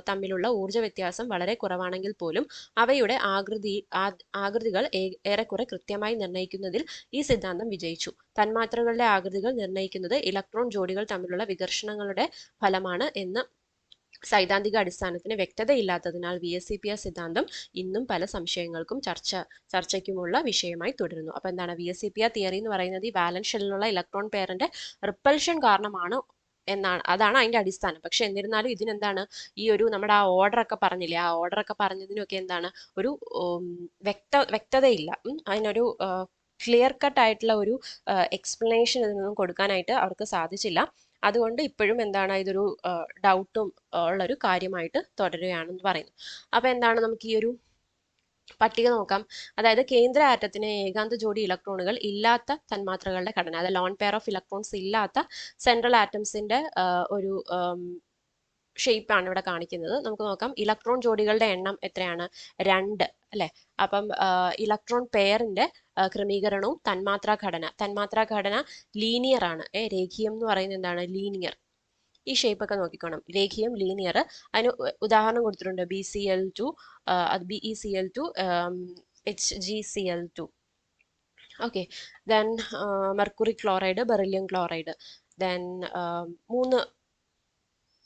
തമ്മിലുള്ള ഊർജ്ജ വ്യത്യാസം വളരെ കുറവാണെങ്കിൽ പോലും അവയുടെ ആകൃതികൾ ഏറെക്കുറെ കൃത്യമായി നിർണ്ണയിക്കുന്നതിൽ ഈ സിദ്ധാന്തം വിജയിച്ചു. തന്മാത്രകളുടെ ആകൃതികൾ നിർണ്ണയിക്കുന്നത് ഇലക്ട്രോൺ ജോഡികൾ തമ്മിലുള്ള വികർഷണങ്ങളുടെ ഫലമാണ് എന്ന് സൈദ്ധാന്തിക അടിസ്ഥാനത്തിന് വ്യക്തതയില്ലാത്തതിനാൽ VSEPR സിദ്ധാന്തം ഇന്നും പല സംശയങ്ങൾക്കും ചർച്ചയ്ക്കുമുള്ള വിഷയമായി തുടരുന്നു. അപ്പൊ എന്താണ് VSEPR തിയറി എന്ന് പറയുന്നത്, ഈ വാലൻസ് ഷെല്ലിലുള്ള ഇലക്ട്രോൺ പെയറിന്റെ റിപ്പൽഷൻ കാരണമാണ് എന്നാണ്, അതാണ് അതിന്റെ അടിസ്ഥാനം. പക്ഷെ എന്നിരുന്നാലും ഇതിനെന്താണ്, ഈ ഒരു നമ്മുടെ ആ ഓർഡർ ഒക്കെ പറഞ്ഞില്ലേ, ആ ഓർഡർ ഒക്കെ പറഞ്ഞതിനൊക്കെ എന്താണ് ഒരു വ്യക്തതയില്ല. അതിനൊരു ക്ലിയർ കട്ട് ആയിട്ടുള്ള ഒരു എക്സ്പ്ലനേഷൻ ഇതിനൊന്നും കൊടുക്കാനായിട്ട് അവർക്ക് സാധിച്ചില്ല. അതുകൊണ്ട് ഇപ്പോഴും എന്താണ് ഇതൊരു ഡൗട്ടും ഉള്ളൊരു കാര്യമായിട്ട് തുടരുകയാണെന്ന് പറയുന്നു. അപ്പൊ എന്താണ്, നമുക്ക് ഈ ഒരു പട്ടിക നോക്കാം. അതായത് കേന്ദ്ര ആറ്റത്തിന് ഏകാന്ത ജോഡി ഇലക്ട്രോണുകൾ ഇല്ലാത്ത തന്മാത്രകളുടെ ഘടന, അതായത് ലോൺ പെയർ ഓഫ് ഇലക്ട്രോൺസ് ഇല്ലാത്ത സെൻട്രൽ ആറ്റംസിന്റെ ഒരു ഷേപ്പ് ആണ് ഇവിടെ കാണിക്കുന്നത്. നമുക്ക് നോക്കാം, ഇലക്ട്രോൺ ജോഡികളുടെ എണ്ണം എത്രയാണ്, 2 അല്ലെ. അപ്പം ഇലക്ട്രോൺ പെയറിന്റെ ക്രമീകരണവും തന്മാത്രാ ഘടന ലീനിയർ ആണ്. രേഖീയം എന്ന് പറയുന്നത് എന്താണ്, ലീനിയർ. ഈ ഷേപ്പ് ഒക്കെ നോക്കിക്കോണം, രേഖീയം, ലീനിയർ. അതിന് ഉദാഹരണം കൊടുത്തിട്ടുണ്ട്, BeCl2, HgCl2. Okay, then mercury chloride, beryllium chloride. Then 3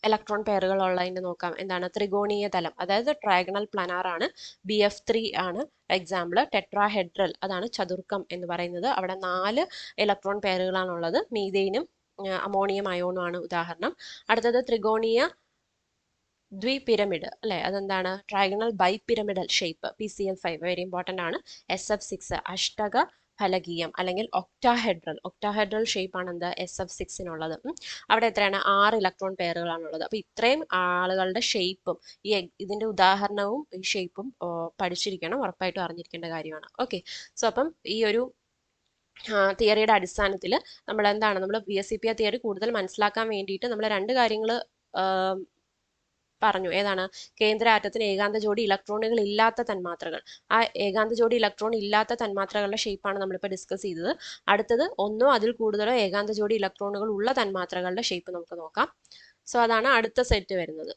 electron പെയറുകൾ ഉള്ളതിന്റെ നോക്കാം. എന്താണ്, ത്രികോണീയ തലം, അതായത് ട്രൈഗണൽ പ്ലാനാർ ആണ്. BF3 ആണ് എക്സാമ്പിൾ. ടെട്രാഹെഡ്രൽ, അതാണ് ചതുർക്കം എന്ന് പറയുന്നത്. അവിടെ 4 ഇലക്ട്രോൺ പെയറുകളാണ് ഉള്ളത്. മീഥെയിനും അമോണിയം അയോണും ആണ് ഉദാഹരണം. അടുത്തത് ത്രികോണീയ ദ്വിപിരമിഡ് അല്ലെ, അതെന്താണ്, trigonal bipyramidal shape, PCl5 very important ആണ്. SF6 അഷ്ടക ഫലകീയം അല്ലെങ്കിൽ ഒക്ടാഹെഡ്രൽ ഷേപ്പ് ആണ് എന്ത്, SF6നുള്ളത്. അവിടെ എത്രയാണ്, 6 ഇലക്ട്രോൺ പെയറുകളാണുള്ളത്. അപ്പൊ ഇത്രയും ആളുകളുടെ ഷേപ്പും ഇതിന്റെ ഉദാഹരണവും ഈ ഷേപ്പും പഠിച്ചിരിക്കണം, ഉറപ്പായിട്ടും അറിഞ്ഞിരിക്കേണ്ട കാര്യമാണ്. ഓക്കെ, സോ അപ്പം ഈ ഒരു തിയറിയുടെ അടിസ്ഥാനത്തിൽ നമ്മൾ എന്താണ്, നമ്മൾ VSEPR തിയറി കൂടുതൽ മനസ്സിലാക്കാൻ വേണ്ടിയിട്ട് നമ്മൾ 2 കാര്യങ്ങൾ പറഞ്ഞു. ഏതാണ്? കേന്ദ്ര ആറ്റത്തിന് ഏകാന്ത ജോഡി ഇലക്ട്രോണുകൾ ഇല്ലാത്ത തന്മാത്രകൾ. ആ ഏകാന്ത ജോഡി ഇലക്ട്രോൺ ഇല്ലാത്ത തന്മാത്രകളുടെ ഷേപ്പാണ് നമ്മളിപ്പോൾ ഡിസ്കസ് ചെയ്തത്. അടുത്തത് ഒന്നോ അതിൽ കൂടുതലോ ഏകാന്ത ജോഡി ഇലക്ട്രോണുകൾ ഉള്ള തന്മാത്രകളുടെ ഷേപ്പ് നമുക്ക് നോക്കാം. സോ അതാണ് അടുത്ത സെറ്റ് വരുന്നത്.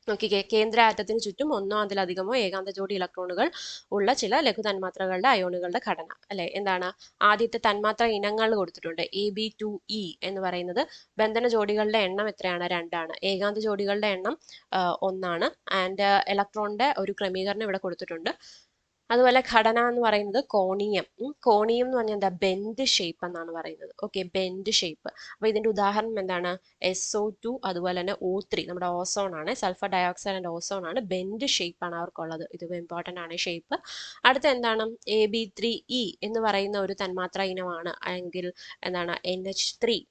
നോക്കിക്കേ, കേന്ദ്ര ആറ്റത്തിന് ചുറ്റും ഒന്നോ അതിലധികമോ ഏകാന്ത ജോഡി ഇലക്ട്രോണുകൾ ഉള്ള ചില ലഘു തന്മാത്രകളുടെ അയോണുകളുടെ ഘടന. അല്ലെ, എന്താണ്? ആദ്യത്തെ തന്മാത്ര ഇനങ്ങൾ കൊടുത്തിട്ടുണ്ട്. Ab2E എന്ന് പറയുന്നത് ബന്ധന ജോഡികളുടെ എണ്ണം എത്രയാണ്? 2ആണ്. ഏകാന്ത ജോഡികളുടെ എണ്ണം 1ആണ്. ആൻഡ് ഇലക്ട്രോണിന്റെ ഒരു ക്രമീകരണം ഇവിടെ കൊടുത്തിട്ടുണ്ട്. അതുപോലെ ഘടന എന്ന് പറയുന്നത് കോണീയം. കോണീയം എന്ന് പറഞ്ഞാൽ എന്താ? ബെൻഡ് ഷേപ്പ് എന്നാണ് പറയുന്നത്. Okay, bend shape. അപ്പൊ ഇതിന്റെ ഉദാഹരണം എന്താണ്? SO2, അതുപോലെ തന്നെ O3, നമ്മുടെ ഓസോൺ ആണ്. സൾഫർ ഡയോക്സൈഡ് ആൻഡ് ഓസോൺ ആണ്. ബെൻഡ് ഷേപ്പ് ആണ് അവർക്കുള്ളത്. ഇത് ഇമ്പോർട്ടന്റ് ആണ് ഷേപ്പ്. അടുത്ത എന്താണ്? Ab3E എന്ന് പറയുന്ന ഒരു തന്മാത്ര ഇനമാണ്. അല്ലെങ്കിൽ എന്താണ്? NH3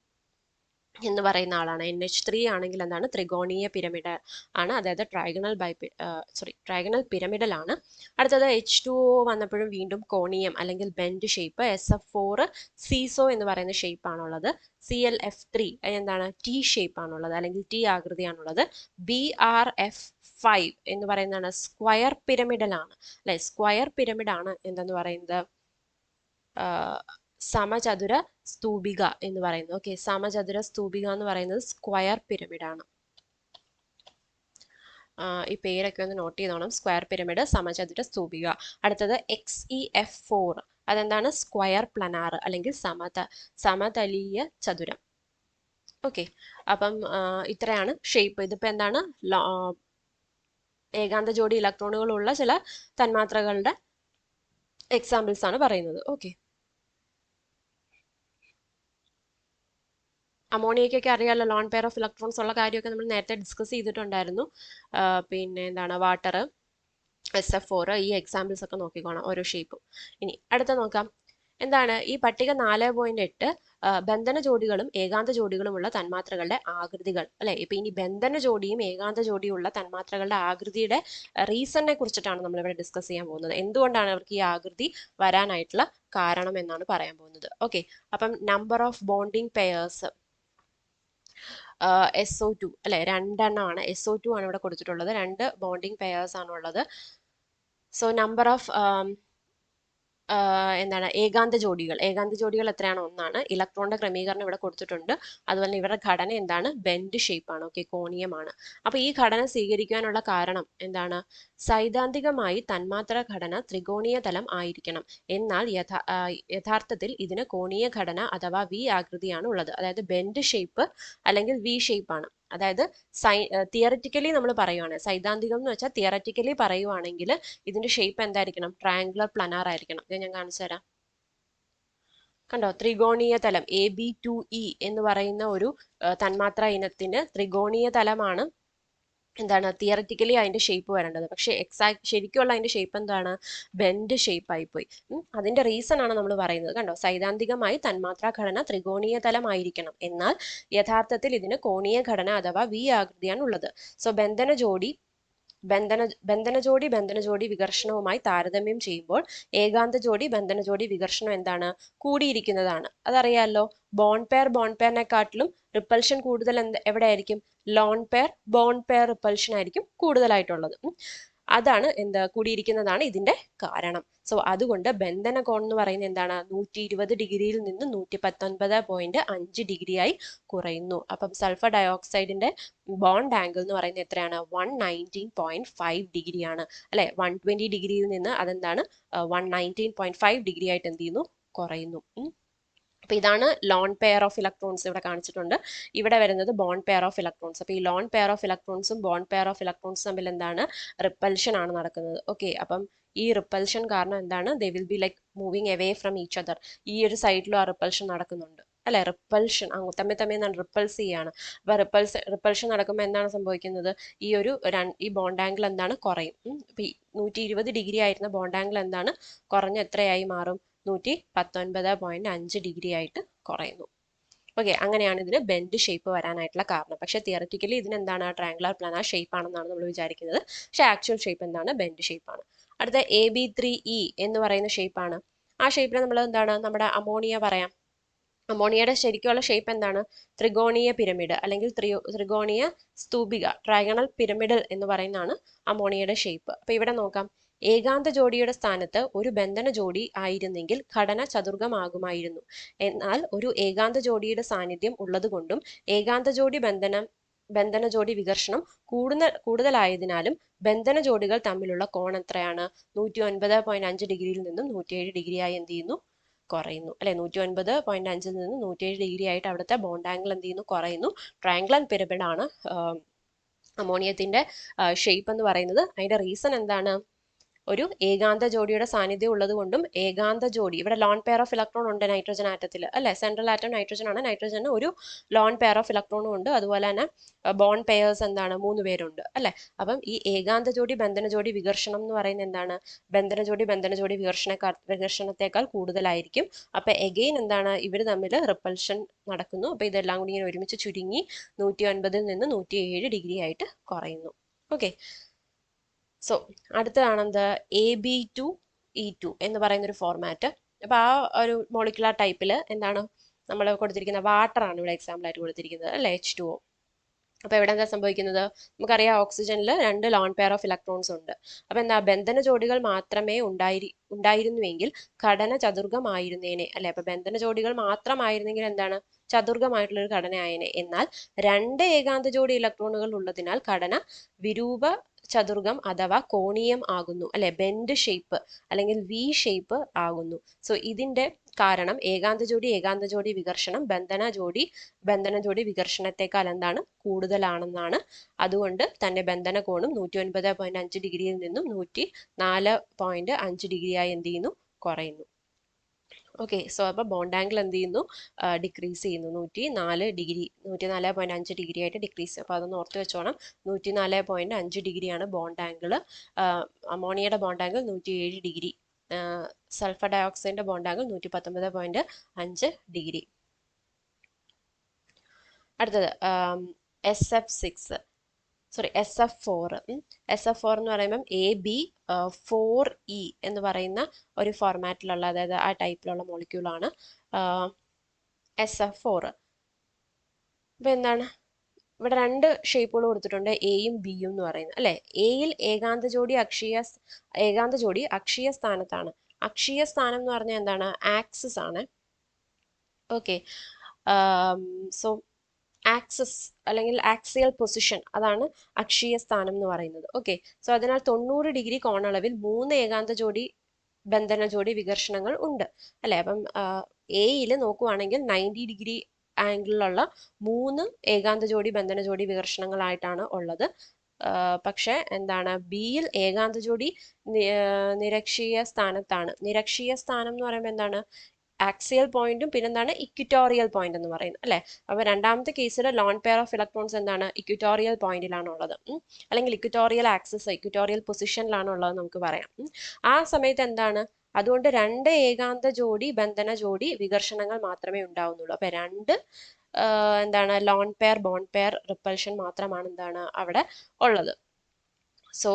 എന്ന് പറയുന്ന ആളാണ്. NH3 ആണെങ്കിൽ എന്താണ്? ത്രികോണീയ പിരമിഡ് ആണ്. അതായത് ട്രൈഗണൽ പിരമിഡൽ ആണ്. അടുത്തത് H2O വന്നപ്പോഴും വീണ്ടും കോണീയം അല്ലെങ്കിൽ ബെൻഡ് ഷേപ്പ്. SF4 സീസോ എന്ന് പറയുന്ന ഷേപ്പ് ആണുള്ളത്. ClF3 എന്താണ്? T ഷേപ്പ് ആണുള്ളത്, അല്ലെങ്കിൽ T ആകൃതിയാണുള്ളത്. BrF5 എന്ന് പറയുന്നതാണ് സ്ക്വയർ പിരമിഡൽ ആണ്. അല്ലെ, സ്ക്വയർ പിരമിഡ് ആണ് എന്തെന്ന് പറയുന്നത്? സമചതുര സ്തൂപിക എന്ന് പറയുന്നത്. ഓക്കെ, സമചതുര സ്തൂപിക എന്ന് പറയുന്നത് സ്ക്വയർ പിരമിഡ് ആണ്. ഈ പേരൊക്കെ ഒന്ന് നോട്ട് ചെയ്തോണം. സ്ക്വയർ പിരമിഡ്, സമചതുര സ്തൂപിക. അടുത്തത് XeF4, അതെന്താണ്? സ്ക്വയർ പ്ലനാർ അല്ലെങ്കിൽ സമതലീയ ചതുരം. ഓക്കെ, അപ്പം ഇത്രയാണ് ഷേപ്പ്. ഇതിപ്പോ എന്താണ്? ഏകാന്ത ജോഡി ഇലക്ട്രോണുകളുള്ള ചില തന്മാത്രകളുടെ എക്സാമ്പിൾസ് ആണ് പറയുന്നത്. ഓക്കെ, അമോണിയക്കൊക്കെ അറിയാലോ, ലോൺ പെയർ ഓഫ് ഇലക്ട്രോൺസ് ഉള്ള കാര്യമൊക്കെ നമ്മൾ നേരത്തെ ഡിസ്കസ് ചെയ്തിട്ടുണ്ടായിരുന്നു. പിന്നെ എന്താണ്? വാട്ടർ, SF4, ഈ എക്സാമ്പിൾസ് ഒക്കെ നോക്കിക്കോണം ഓരോ ഷേപ്പും. ഇനി അടുത്ത നോക്കാം. എന്താണ് ഈ പട്ടിക 4.8 ബന്ധന ജോഡികളും ഏകാന്ത ജോഡികളുമുള്ള തന്മാത്രകളുടെ ആകൃതികൾ. അല്ലെ, ഇപ്പൊ ഇനി ബന്ധന ജോഡിയും ഏകാന്ത ജോഡിയും ഉള്ള തന്മാത്രകളുടെ ആകൃതിയുടെ റീസണിനെ കുറിച്ചിട്ടാണ് നമ്മൾ ഇവിടെ ഡിസ്കസ് ചെയ്യാൻ പോകുന്നത്. എന്തുകൊണ്ടാണ് അവർക്ക് ഈ ആകൃതി വരാനായിട്ടുള്ള കാരണം എന്നാണ് പറയാൻ പോകുന്നത്. ഓക്കെ, അപ്പം number of bonding pairs SO2 അല്ലെ, 2 എണ്ണമാണ്. SO2 ആണ് ഇവിടെ കൊടുത്തിട്ടുള്ളത്. 2 ബോണ്ടിങ് പെയേഴ്സ് ആണ് ഉള്ളത്. സോ നമ്പർ ഓഫ് എന്താണ്? ഏകാന്ത ജോഡികൾ എത്രയാണ്? 1ആണ്. ഇലക്ട്രോണിന്റെ ക്രമീകരണം ഇവിടെ കൊടുത്തിട്ടുണ്ട്. അതുപോലെ ഇവരുടെ ഘടന എന്താണ്? ബെൻഡ് ഷേപ്പ് ആണ്. ഓക്കെ, കോണീയമാണ്. അപ്പൊ ഈ ഘടന സ്വീകരിക്കാനുള്ള കാരണം എന്താണ്? സൈദ്ധാന്തികമായി തന്മാത്ര ഘടന ത്രികോണീയ തലം ആയിരിക്കണം. എന്നാൽ യഥാർത്ഥത്തിൽ ഇതിന് കോണീയ ഘടന അഥവാ V ആകൃതിയാണ് ഉള്ളത്. അതായത് ബെൻഡ് ഷേപ്പ് അല്ലെങ്കിൽ V ഷേപ്പ് ആണ്. അതായത് തിയററ്റിക്കലി നമ്മൾ പറയുവാണ്, സൈദ്ധാന്തികം എന്ന് വെച്ചാൽ തിയററ്റിക്കലി പറയുവാണെങ്കിൽ ഇതിന്റെ ഷേപ്പ് എന്തായിരിക്കണം? ട്രയാങ്കുലർ പ്ലനാർ ആയിരിക്കണം. ഇത് ഞാൻ കാണിച്ചു തരാം. കണ്ടോ? ത്രികോണീയ തലം Ab2E എന്ന് പറയുന്ന ഒരു തന്മാത്ര ഇനത്തിന് ത്രികോണീയ തലമാണ് എന്താണ്? തിയററ്റിക്കലി അതിന്റെ ഷേപ്പ് വരേണ്ടത്. പക്ഷെ ശരിക്കുള്ള അതിന്റെ ഷേപ്പ് എന്താണ്? ബെൻഡ് ഷേപ്പ് ആയിപ്പോയി. അതിന്റെ റീസൺ ആണ് നമ്മൾ പറയുന്നത്. കണ്ടോ? സൈദ്ധാന്തികമായി തന്മാത്രാ ഘടന ത്രികോണീയ തലമായിരിക്കണം, എന്നാൽ യഥാർത്ഥത്തിൽ ഇതിന് കോണീയ ഘടന അഥവാ V ആകൃതിയാണ് ഉള്ളത്. സോ ബന്ധന ജോഡി വികർഷണവുമായി താരതമ്യം ചെയ്യുമ്പോൾ ഏകാന്ത ജോഡി ബന്ധന ജോഡി വികർഷണം എന്താണ്? കൂടിയിരിക്കുന്നതാണ്. അതറിയാലോ. ബോണ്ട് പെയറിനെക്കാട്ടിലും റിപ്പൽഷൻ കൂടുതൽ എവിടെയായിരിക്കും? Lone pair bond pair repulsion ആയിരിക്കും കൂടുതലായിട്ടുള്ളത്. അതാണ് കൂടിയിരിക്കുന്നതാണ് ഇതിന്റെ കാരണം. സോ അതുകൊണ്ട് ബന്ധന കോൺ എന്ന് പറയുന്നത് എന്താണ്? 120 ഡിഗ്രിയിൽ നിന്ന് 119.5 ഡിഗ്രിയായി കുറയുന്നു. അപ്പം സൾഫർ ഡയോക്സൈഡിന്റെ ബോണ്ട് ആംഗിൾ എന്ന് പറയുന്നത് എത്രയാണ്? 119.5 ഡിഗ്രിയാണ്. അല്ലെ, 120 ഡിഗ്രിയിൽ നിന്ന് അതെന്താണ്? 119.5 ഡിഗ്രി ആയിട്ട് എന്ത് ചെയ്യുന്നു? കുറയുന്നു. അപ്പൊ ഇതാണ് ലോൺ പെയർ ഓഫ് ഇലക്ട്രോൺസ് ഇവിടെ കാണിച്ചിട്ടുണ്ട്. ഇവിടെ വരുന്നത് ബോണ്ട് പെയർ ഓഫ് ഇലക്ട്രോൺസ്. അപ്പൊ ഈ ലോൺ പെയർ ഓഫ് ഇലക്ട്രോൺസും ബോണ്ട് പെയർ ഓഫ് ഇലക്ട്രോൺസും തമ്മിൽ എന്താണ്? റിപ്പൽഷൻ ആണ് നടക്കുന്നത്. ഓക്കെ, അപ്പം ഈ റിപ്പൽഷൻ കാരണം എന്താണ്? They will be like moving away from each other. ഈ ഒരു സൈഡിലും ആ റിപ്പൽഷൻ നടക്കുന്നുണ്ട്. അല്ലെ, റിപ്പൽഷൻ തമ്മിൽ എന്താണ്? റിപ്പൽസ് ചെയ്യാണ്. അപ്പൊ റിപ്പൽഷൻ നടക്കുമ്പോൾ എന്താണ് സംഭവിക്കുന്നത്? ഈ ബോണ്ട് ആംഗിൾ എന്താണ്? കുറയും. ഇപ്പൊ 120 ഡിഗ്രി ആയിരുന്ന ബോണ്ട് ആംഗിൾ എന്താണ്? കുറഞ്ഞ എത്രയായി മാറും? 119.5 ഡിഗ്രി ആയിട്ട് കുറയുന്നു. ഓക്കെ, അങ്ങനെയാണ് ഇതിന് ബെൻഡ് ഷേപ്പ് വരാനായിട്ടുള്ള കാരണം. പക്ഷെ തിയററ്റിക്കലി ഇതിന് എന്താണ്? ട്രയാങ്കുലർ പ്ലാനാർ ഷേപ്പ് ആണെന്നാണ് നമ്മൾ വിചാരിക്കുന്നത്. പക്ഷെ ആക്ച്വൽ ഷേപ്പ് എന്താണ്? ബെൻഡ് ഷേപ്പ് ആണ്. അടുത്ത Ab3E എന്ന് പറയുന്ന ഷേപ്പ് ആണ്. ആ ഷേപ്പിൽ നമ്മൾ എന്താണ്? നമ്മുടെ അമോണിയ പറയാം. അമോണിയയുടെ ശരിക്കുള്ള ഷേപ്പ് എന്താണ്? ത്രികോണീയ പിരമിഡ് അല്ലെങ്കിൽ ത്രികോണീയ സ്തൂപിക, ട്രൈഗണൽ പിരമിഡൽ എന്ന് പറയുന്നതാണ് അമോണിയയുടെ ഷേപ്പ്. അപ്പൊ ഇവിടെ നോക്കാം, ഏകാന്ത ജോഡിയുടെ സ്ഥാനത്ത് ഒരു ബന്ധന ജോഡി ആയിരുന്നെങ്കിൽ ഘടന ചതുർഗമാകുമായിരുന്നു. എന്നാൽ ഒരു ഏകാന്ത ജോഡിയുടെ സാന്നിധ്യം ഉള്ളതുകൊണ്ടും ഏകാന്ത ജോഡി ബന്ധന ജോഡി വികർഷണം കൂടുതലായതിനാലും ബന്ധന ജോഡികൾ തമ്മിലുള്ള കോൺ എത്രയാണ്? 109.5 ഡിഗ്രിയിൽ നിന്നും 107 ഡിഗ്രിയായി എന്ത് ചെയ്യുന്നു? കുറയുന്നു അല്ലെ. 109.5 നിന്ന് 107 ഡിഗ്രി ആയിട്ട് അവിടുത്തെ ബോണ്ട് ആംഗിൾ എന്ത് ചെയ്യുന്നു? കുറയുന്നു. ട്രയാങ്കുലർ പിരമിഡ് ആണ് അമോണിയത്തിന്റെ ഷേപ്പ് എന്ന് പറയുന്നത്. അതിന്റെ റീസൺ എന്താണ്? ഒരു ഏകാന്ത ജോഡിയുടെ സാന്നിധ്യം ഉള്ളത് കൊണ്ടും ഏകാന്ത ജോഡി, ഇവിടെ ലോൺ പെയർ ഓഫ് ഇലക്ട്രോൺ ഉണ്ട് നൈട്രജൻ ആറ്റത്തിൽ അല്ലെ. സെൻട്രൽ ആറ്റം നൈട്രജൻ ആണ്, നൈട്രജന് ഒരു ലോൺ പെയർ ഓഫ് ഇലക്ട്രോണും ഉണ്ട്. അതുപോലെ തന്നെ ബോണ്ട് പെയേഴ്സ് എന്താണ്? 3 പേരുണ്ട് അല്ലെ. അപ്പം ഈ ഏകാന്ത ജോഡി ബന്ധന ജോഡി വികർഷണം എന്ന് പറയുന്നത് എന്താണ്? ബന്ധന ജോഡി വികർഷണത്തെക്കാൾ കൂടുതലായിരിക്കും. അപ്പൊ എഗെയിൻ എന്താണ്? ഇവർ തമ്മിൽ റിപ്പൽഷൻ നടക്കുന്നു. അപ്പൊ ഇതെല്ലാം കൂടി ഇങ്ങനെ ഒരുമിച്ച് ചുരുങ്ങി 109 നിന്ന് 107 ഡിഗ്രി ആയിട്ട് കുറയുന്നു. ഓക്കെ. സോ അടുത്തതാണ് എന്ത്? Ab2E2 എന്ന് പറയുന്ന ഒരു ഫോർമാറ്റ്. അപ്പൊ ആ ഒരു മോളിക്കുലർ ടൈപ്പിൽ എന്താണ് നമ്മൾ കൊടുത്തിരിക്കുന്ന? വാട്ടർ ആണ് ഇവിടെ എക്സാമ്പിൾ ആയിട്ട് കൊടുത്തിരിക്കുന്നത് അല്ലെ, H2O. അപ്പൊ ഇവിടെ എന്താ സംഭവിക്കുന്നത്? നമുക്കറിയാം ഓക്സിജനിൽ 2 ലോൺ പെയർ ഓഫ് ഇലക്ട്രോൺസ് ഉണ്ട്. അപ്പൊ എന്താ? ബന്ധന ജോഡികൾ മാത്രമേ ഉണ്ടായിരുന്നുവെങ്കിൽ ഘടന ചതുർഗമായിരുന്നേനെ അല്ലെ. അപ്പൊ ബന്ധന ജോഡികൾ മാത്രമായിരുന്നെങ്കിൽ എന്താണ്? ചതുർഗമായിട്ടുള്ള ഒരു ഘടനയായേനെ. എന്നാൽ 2 ഏകാന്ത ജോഡി ഇലക്ട്രോണുകൾ ഉള്ളതിനാൽ ഘടന വിരൂപ ചതുർഗം അഥവാ കോണീയം ആകുന്നു അല്ലെ. ബെൻഡ് ഷേപ്പ് അല്ലെങ്കിൽ വി ഷേപ്പ് ആകുന്നു. സോ ഇതിന്റെ കാരണം ഏകാന്ത ജോഡി വികർഷണം ബന്ധന ജോഡി വികർഷണത്തെക്കാൾ എന്താണ്? കൂടുതലാണെന്നാണ്. അതുകൊണ്ട് തന്നെ ബന്ധന കോണും 109.5 ഡിഗ്രിയിൽ നിന്നും 104.5 ഡിഗ്രിയായി എന്ത് ചെയ്യുന്നു? കുറയുന്നു. ഓക്കെ. സോ അപ്പൊ ബോണ്ട് ആംഗിൾ എന്ത് ചെയ്യുന്നു? ഡിക്രീസ് ചെയ്യുന്നു. 104.5 ഡിഗ്രി ആയിട്ട് ഡിക്രീസ്. അപ്പൊ അതൊന്ന് ഓർത്ത് വെച്ചോണം. 104.5 ഡിഗ്രിയാണ് ബോണ്ട് ആംഗിൾ. അമോണിയയുടെ ബോണ്ട് ആംഗിൾ 107 ഡിഗ്രി. സൾഫർ ഡയോക്സൈഡിന്റെ ബോണ്ട് ആംഗിൾ 119.5 ഡിഗ്രി. അടുത്തത് SF4. SF4 എന്ന് പറയുമ്പം AB4E എന്ന് പറയുന്ന ഒരു ഫോർമാറ്റിലുള്ള, അതായത് ആ ടൈപ്പിലുള്ള മോളിക്യൂളാണ് SF4. അപ്പൊ എന്താണ്? ഇവിടെ 2 ഷേപ്പുകൾ കൊടുത്തിട്ടുണ്ട്, എയും ബിയും എന്ന് പറയുന്നത് അല്ലെ. എയിൽ ഏകാന്ത ജോഡി അക്ഷീയ സ്ഥാനത്താണ്. അക്ഷീയ സ്ഥാനം എന്ന് പറഞ്ഞാൽ എന്താണ്? ആക്സിസ് ആണ്. ഓക്കെ. സോ ആക്സിസ് അല്ലെങ്കിൽ ആക്സിയൽ പൊസിഷൻ, അതാണ് അക്ഷീയ സ്ഥാനം എന്ന് പറയുന്നത്. ഓക്കെ. സോ അതിനാൽ 90 ഡിഗ്രി കോണളവിൽ 3 ഏകാന്ത ജോഡി ബന്ധന ജോഡി വികർഷണങ്ങൾ ഉണ്ട് അല്ലെ. അപ്പം എയിൽ നോക്കുവാണെങ്കിൽ 90 ഡിഗ്രി ആംഗിളിലുള്ള 3 ഏകാന്ത ജോഡി ബന്ധന ജോഡി വികർഷണങ്ങളായിട്ടാണ് ഉള്ളത്. പക്ഷെ എന്താണ്? ബിയിൽ ഏകാന്ത ജോഡി നിരക്ഷീയ സ്ഥാനത്താണ്. നിരക്ഷീയ സ്ഥാനം എന്ന് പറയുമ്പോൾ എന്താണ്? ആക്സിയൽ പോയിന്റും പിന്നെന്താണ്? ഇക്വിറ്റോറിയൽ പോയിന്റ് എന്ന് പറയുന്നത് അല്ലെ. അപ്പൊ രണ്ടാമത്തെ കേസിൽ ലോൺ പെയർ ഓഫ് ഇലക്ട്രോൺസ് എന്താണ്? ഇക്വിറ്റോറിയൽ പോയിന്റിലാണ് ഉള്ളത്, അല്ലെങ്കിൽ ഇക്വിറ്റോറിയൽ ആക്സിസ്, ഇക്വിറ്റോറിയൽ പൊസിഷനിലാണ് ഉള്ളത് നമുക്ക് പറയാം. ആ സമയത്ത് എന്താണ്? അതുകൊണ്ട് 2 ഏകാന്ത ജോഡി ബന്ധന ജോഡി വികർഷണങ്ങൾ മാത്രമേ ഉണ്ടാവുന്നുള്ളൂ. അപ്പൊ 2 എന്താണ്? Loan pair bond pair repulsion മാത്രമാണ് എന്താണ് അവിടെ ഉള്ളത്. സോ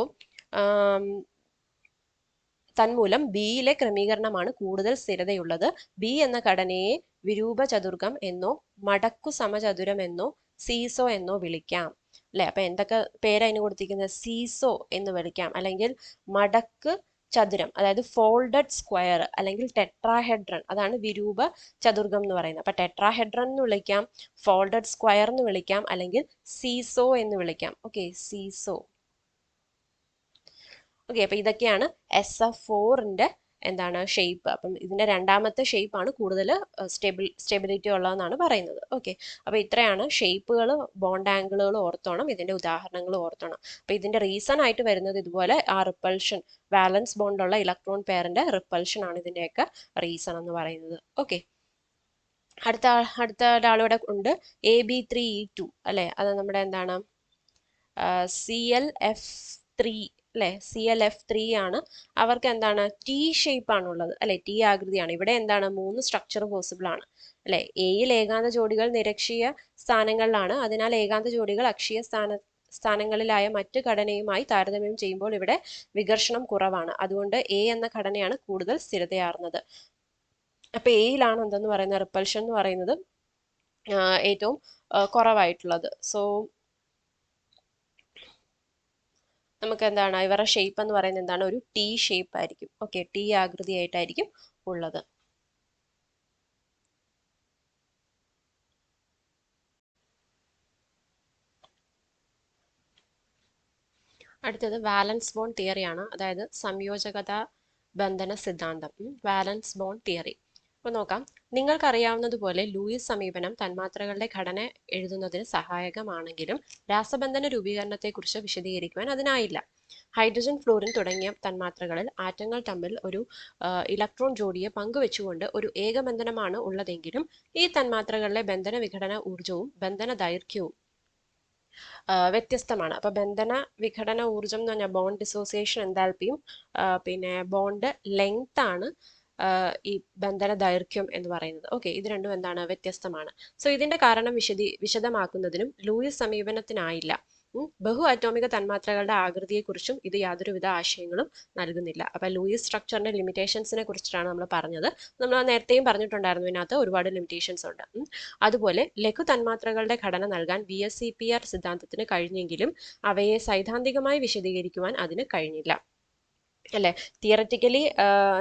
തന്മൂലം ബിയിലെ ക്രമീകരണമാണ് കൂടുതൽ സ്ഥിരതയുള്ളത്. ബി എന്ന ഘടനയെ വിരൂപ ചതുർഗം എന്നോ മടക്കു സമചതുരം എന്നോ സീസോ എന്നോ വിളിക്കാം അല്ലെ. അപ്പൊ എന്തൊക്കെ പേര് അതിന് കൊടുത്തിരിക്കുന്നത്? സീസോ എന്ന് വിളിക്കാം, അല്ലെങ്കിൽ മടക്ക് ചതുരം, അതായത് ഫോൾഡഡ് സ്ക്വയർ, അല്ലെങ്കിൽ ടെട്രാഹെഡ്രൺ, അതാണ് വിരൂപ ചതുർഗം എന്ന് പറയുന്നത്. അപ്പൊ ടെട്രാഹെഡ്രൺ എന്ന് വിളിക്കാം, ഫോൾഡഡ് സ്ക്വയർ എന്ന് വിളിക്കാം, അല്ലെങ്കിൽ സീസോ എന്ന് വിളിക്കാം. Okay, seesaw. ഓക്കെ. അപ്പൊ ഇതൊക്കെയാണ് SF4ന്റെ എന്താണ് ഷേപ്പ്. അപ്പം ഇതിന്റെ രണ്ടാമത്തെ ഷേപ്പ് ആണ് കൂടുതൽ സ്റ്റെബിലിറ്റി ഉള്ളതെന്നാണ് പറയുന്നത്. ഓക്കെ. അപ്പൊ ഇത്രയാണ് ഷേപ്പുകൾ, ബോണ്ട് ആംഗിളുകൾ ഓർത്തോണം, ഇതിന്റെ ഉദാഹരണങ്ങൾ ഓർത്തോണം. അപ്പൊ ഇതിന്റെ റീസൺ ആയിട്ട് വരുന്നത് ഇതുപോലെ ആ റിപ്പൾഷൻ, വാലൻസ് ബോണ്ടുള്ള ഇലക്ട്രോൺ പെയറിന്റെ റിപ്പൾഷൻ ആണ് ഇതിന്റെയൊക്കെ റീസൺ എന്ന് പറയുന്നത്. ഓക്കെ. അടുത്ത ഒരാളിവിടെ ഉണ്ട്, AB3E2 അല്ലെ. അത് നമ്മുടെ എന്താണ്? ClF3 അല്ലെ. ClF3 ആണ്. അവർക്ക് എന്താണ്? T ഷേപ്പ് ആണുള്ളത് അല്ലെ, T ആകൃതിയാണ്. ഇവിടെ എന്താണ്? 3 സ്ട്രക്ചർ പോസിബിൾ ആണ് അല്ലെ. എയിൽ ഏകാന്ത ജോഡികൾ നിരക്ഷീയ സ്ഥാനങ്ങളിലാണ്. അതിനാൽ ഏകാന്ത ജോഡികൾ അക്ഷീയ സ്ഥാനങ്ങളിലായ മറ്റ് ഘടനയുമായി താരതമ്യം ചെയ്യുമ്പോൾ ഇവിടെ വികർഷണം കുറവാണ്. അതുകൊണ്ട് എ എന്ന ഘടനയാണ് കൂടുതൽ സ്ഥിരതയാർന്നത്. അപ്പോൾ എയിലാണ് എന്തെന്ന് പറയുന്നത് റിപ്പൽഷൻ എന്ന് പറയുന്നത് ഏറ്റവും കുറവായിട്ടുള്ളത്. സോ നമുക്ക് എന്താണ് ഇവരുടെ ഷേപ്പ് എന്ന് പറയുന്നത് എന്താണ് ഒരു ടി ഷേപ്പ് ആയിരിക്കും. ഓക്കെ, ടി ആകൃതിയായിട്ടായിരിക്കും ഉള്ളത്. അടുത്തത് വാലൻസ് ബോണ്ട് തിയറിയാണ്, അതായത് സംയോജകത ബന്ധന സിദ്ധാന്തം. വാലൻസ് ബോണ്ട് തിയറി. അപ്പോൾ നോക്കാം. നിങ്ങൾക്കറിയാവുന്നതുപോലെ ലൂയിസ് സമീപനം തന്മാത്രകളുടെ ഘടന എഴുതുന്നതിന് സഹായകമാണെങ്കിലും രാസബന്ധന രൂപീകരണത്തെക്കുറിച്ച് വിശദീകരിക്കുവാൻ അതിനായില്ല. ഹൈഡ്രജൻ, ഫ്ലൂറിൻ തുടങ്ങിയ തന്മാത്രകളിൽ ആറ്റങ്ങൾ തമ്മിൽ ഒരു ഇലക്ട്രോൺ ജോഡിയെ പങ്കുവെച്ചുകൊണ്ട് ഒരു ഏകബന്ധനമാണ് ഉള്ളതെങ്കിലും ഈ തന്മാത്രകളിലെ ബന്ധന വിഘടന ഊർജവും ബന്ധന ദൈർഘ്യവും വ്യത്യസ്തമാണ്. അപ്പൊ ബന്ധന വിഘടന ഊർജം എന്ന് പറഞ്ഞാൽ ബോണ്ട് ഡിസോസിയേഷൻ എൻതാൽപ്പിയും പിന്നെ ബോണ്ട് ലെങ്ത് ആണ് ഈ ബന്ധന ദൈർഘ്യം എന്ന് പറയുന്നത്. ഓക്കെ, ഇത് രണ്ടും എന്താണ് വ്യത്യസ്തമാണ്. സോ ഇതിന്റെ കാരണം വിശദമാക്കുന്നതിനും ലൂയിസ് സമീപനത്തിനായില്ല. ബഹു അറ്റോമിക തന്മാത്രകളുടെ ആകൃതിയെക്കുറിച്ചും ഇത് യാതൊരുവിധ ആശയങ്ങളും നൽകുന്നില്ല. അപ്പൊ ലൂയിസ് സ്ട്രക്ചറിന്റെ ലിമിറ്റേഷൻസിനെ കുറിച്ചിട്ടാണ് നമ്മൾ പറഞ്ഞത്. നമ്മൾ നേരത്തെയും പറഞ്ഞിട്ടുണ്ടായിരുന്നു, ഇതിനകത്ത് ഒരുപാട് ലിമിറ്റേഷൻസ് ഉണ്ട്. അതുപോലെ ലഘു തന്മാത്രകളുടെ ഘടന നൽകാൻ VSEPR സിദ്ധാന്തത്തിന് കഴിഞ്ഞെങ്കിലും അവയെ സൈദ്ധാന്തികമായി വിശദീകരിക്കുവാൻ അതിന് കഴിഞ്ഞില്ല. അല്ലെ, തിയററ്റിക്കലി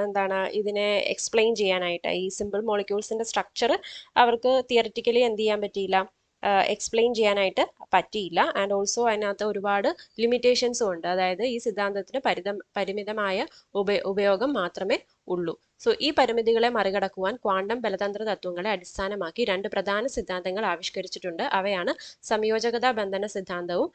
എന്താണ് ഇതിനെ എക്സ്പ്ലെയിൻ ചെയ്യാനായിട്ട് ഈ സിമ്പിൾ മോളിക്യൂൾസിന്റെ സ്ട്രക്ചർ അവർക്ക് തിയററ്റിക്കലി എന്ത് ചെയ്യാൻ പറ്റിയില്ല, എക്സ്പ്ലെയിൻ ചെയ്യാനായിട്ട് പറ്റിയില്ല. ആൻഡ് ഓൾസോ അതിനകത്ത് ഒരുപാട് ലിമിറ്റേഷൻസും ഉണ്ട്. അതായത് ഈ സിദ്ധാന്തത്തിന് പരിമിതമായ ഉപയോഗം മാത്രമേ ഉള്ളൂ. സോ ഈ പരിമിതികളെ മറികടക്കുവാൻ ക്വാണ്ടം ബലതന്ത്ര തത്വങ്ങളെ അടിസ്ഥാനമാക്കി രണ്ട് പ്രധാന സിദ്ധാന്തങ്ങൾ ആവിഷ്കരിച്ചിട്ടുണ്ട്. അവയാണ് സംയോജകത ബന്ധന സിദ്ധാന്തവും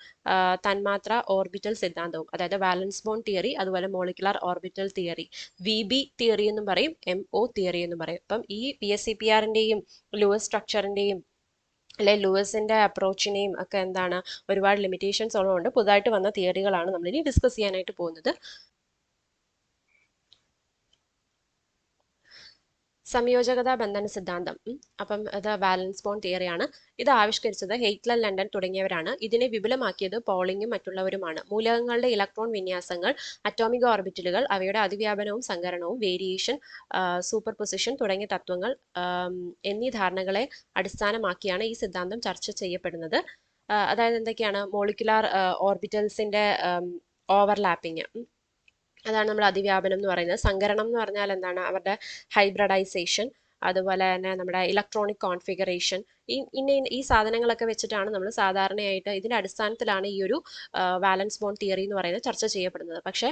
തന്മാത്ര ഓർബിറ്റൽ സിദ്ധാന്തവും, അതായത് വാലൻസ് ബോണ്ട് തിയറി, അതുപോലെ molecular orbital theory. VB theory എന്നും പറയും, MO തിയറി എന്നും പറയും. അപ്പം ഈ VSEPRന്റെയും ലൂയിസ് സ്ട്രക്ചറിന്റെയും അല്ലെ ലൂയിസിന്റെ അപ്രോച്ചിനെയും ഒക്കെ എന്താണ് ഒരുപാട് ലിമിറ്റേഷൻസ് ഉള്ളതുകൊണ്ട് പുതുതായിട്ട് വന്ന തിയറികളാണ് നമ്മൾ ഇനി ഡിസ്കസ് ചെയ്യാനായിട്ട് പോകുന്നത്. സംയോജകത ബന്ധന സിദ്ധാന്തം. അപ്പം അത് വാലൻസ് ബോണ്ട് തിയറിയാണ്. ഇത് ആവിഷ്കരിച്ചത് ഹെയ്റ്റ്ലർ, ലണ്ടൻ തുടങ്ങിയവരാണ്. ഇതിനെ വിപുലമാക്കിയത് പോളിങ്ങും മറ്റുള്ളവരുമാണ്. മൂലകങ്ങളുടെ ഇലക്ട്രോൺ വിന്യാസങ്ങൾ, അറ്റോമിക് ഓർബിറ്റലുകൾ, അവയുടെ അതിവ്യാപനവും സങ്കരണവും, വേരിയേഷൻ, സൂപ്പർ പൊസിഷൻ തുടങ്ങിയ തത്വങ്ങൾ എന്നീ ധാരണകളെ അടിസ്ഥാനമാക്കിയാണ് ഈ സിദ്ധാന്തം ചർച്ച ചെയ്യപ്പെടുന്നത്. അതായത് എന്തൊക്കെയാണ് മോളിക്കുലാർ ഓർബിറ്റൽസിന്റെ ഓവർലാപ്പിംഗ്, അതാണ് നമ്മൾ അതിവ്യാപനം എന്ന് പറയുന്നത്. സങ്കരണം എന്ന് പറഞ്ഞാൽ എന്താണ് അവരുടെ ഹൈബ്രിഡൈസേഷൻ, അതുപോലെ തന്നെ നമ്മുടെ ഇലക്ട്രോണിക് കോൺഫിഗറേഷൻ, ഈ സാധനങ്ങളൊക്കെ വെച്ചിട്ടാണ് നമ്മൾ സാധാരണയായിട്ട് ഇതിന്റെ അടിസ്ഥാനത്തിലാണ് ഈ ഒരു വാലൻസ് ബോണ്ട് തിയറി എന്ന് പറയുന്നത് ചർച്ച ചെയ്യപ്പെടുന്നത്. പക്ഷേ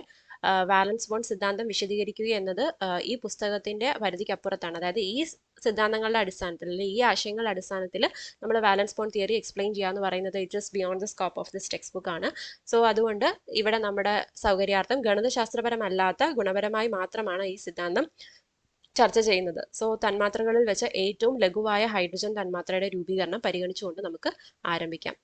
വാലൻസ് ബോണ്ട് സിദ്ധാന്തം വിശദീകരിക്കുക എന്നത് ഈ പുസ്തകത്തിന്റെ പരിധിക്കപ്പുറത്താണ്. അതായത് ഈ സിദ്ധാന്തങ്ങളുടെ അടിസ്ഥാനത്തിൽ അല്ലെങ്കിൽ ഈ ആശയങ്ങളുടെ അടിസ്ഥാനത്തിൽ നമ്മൾ വാലൻസ് ബോണ്ട് തിയറി എക്സ്പ്ലെയിൻ ചെയ്യുക എന്ന് പറയുന്നത് it is beyond the scope of this text book ആണ്. സോ അതുകൊണ്ട് ഇവിടെ നമ്മുടെ സൗകര്യാർത്ഥം ഗണിതശാസ്ത്രപരമല്ലാത്ത ഗുണപരമായി മാത്രമാണ് ഈ സിദ്ധാന്തം ചർച്ച ചെയ്യുന്നത്. സോ തന്മാത്രകളിൽ വെച്ച് ഏറ്റവും ലഘുവായ ഹൈഡ്രജൻ തന്മാത്രയുടെ രൂപീകരണം പരിഗണിച്ചുകൊണ്ട് നമുക്ക് ആരംഭിക്കാം.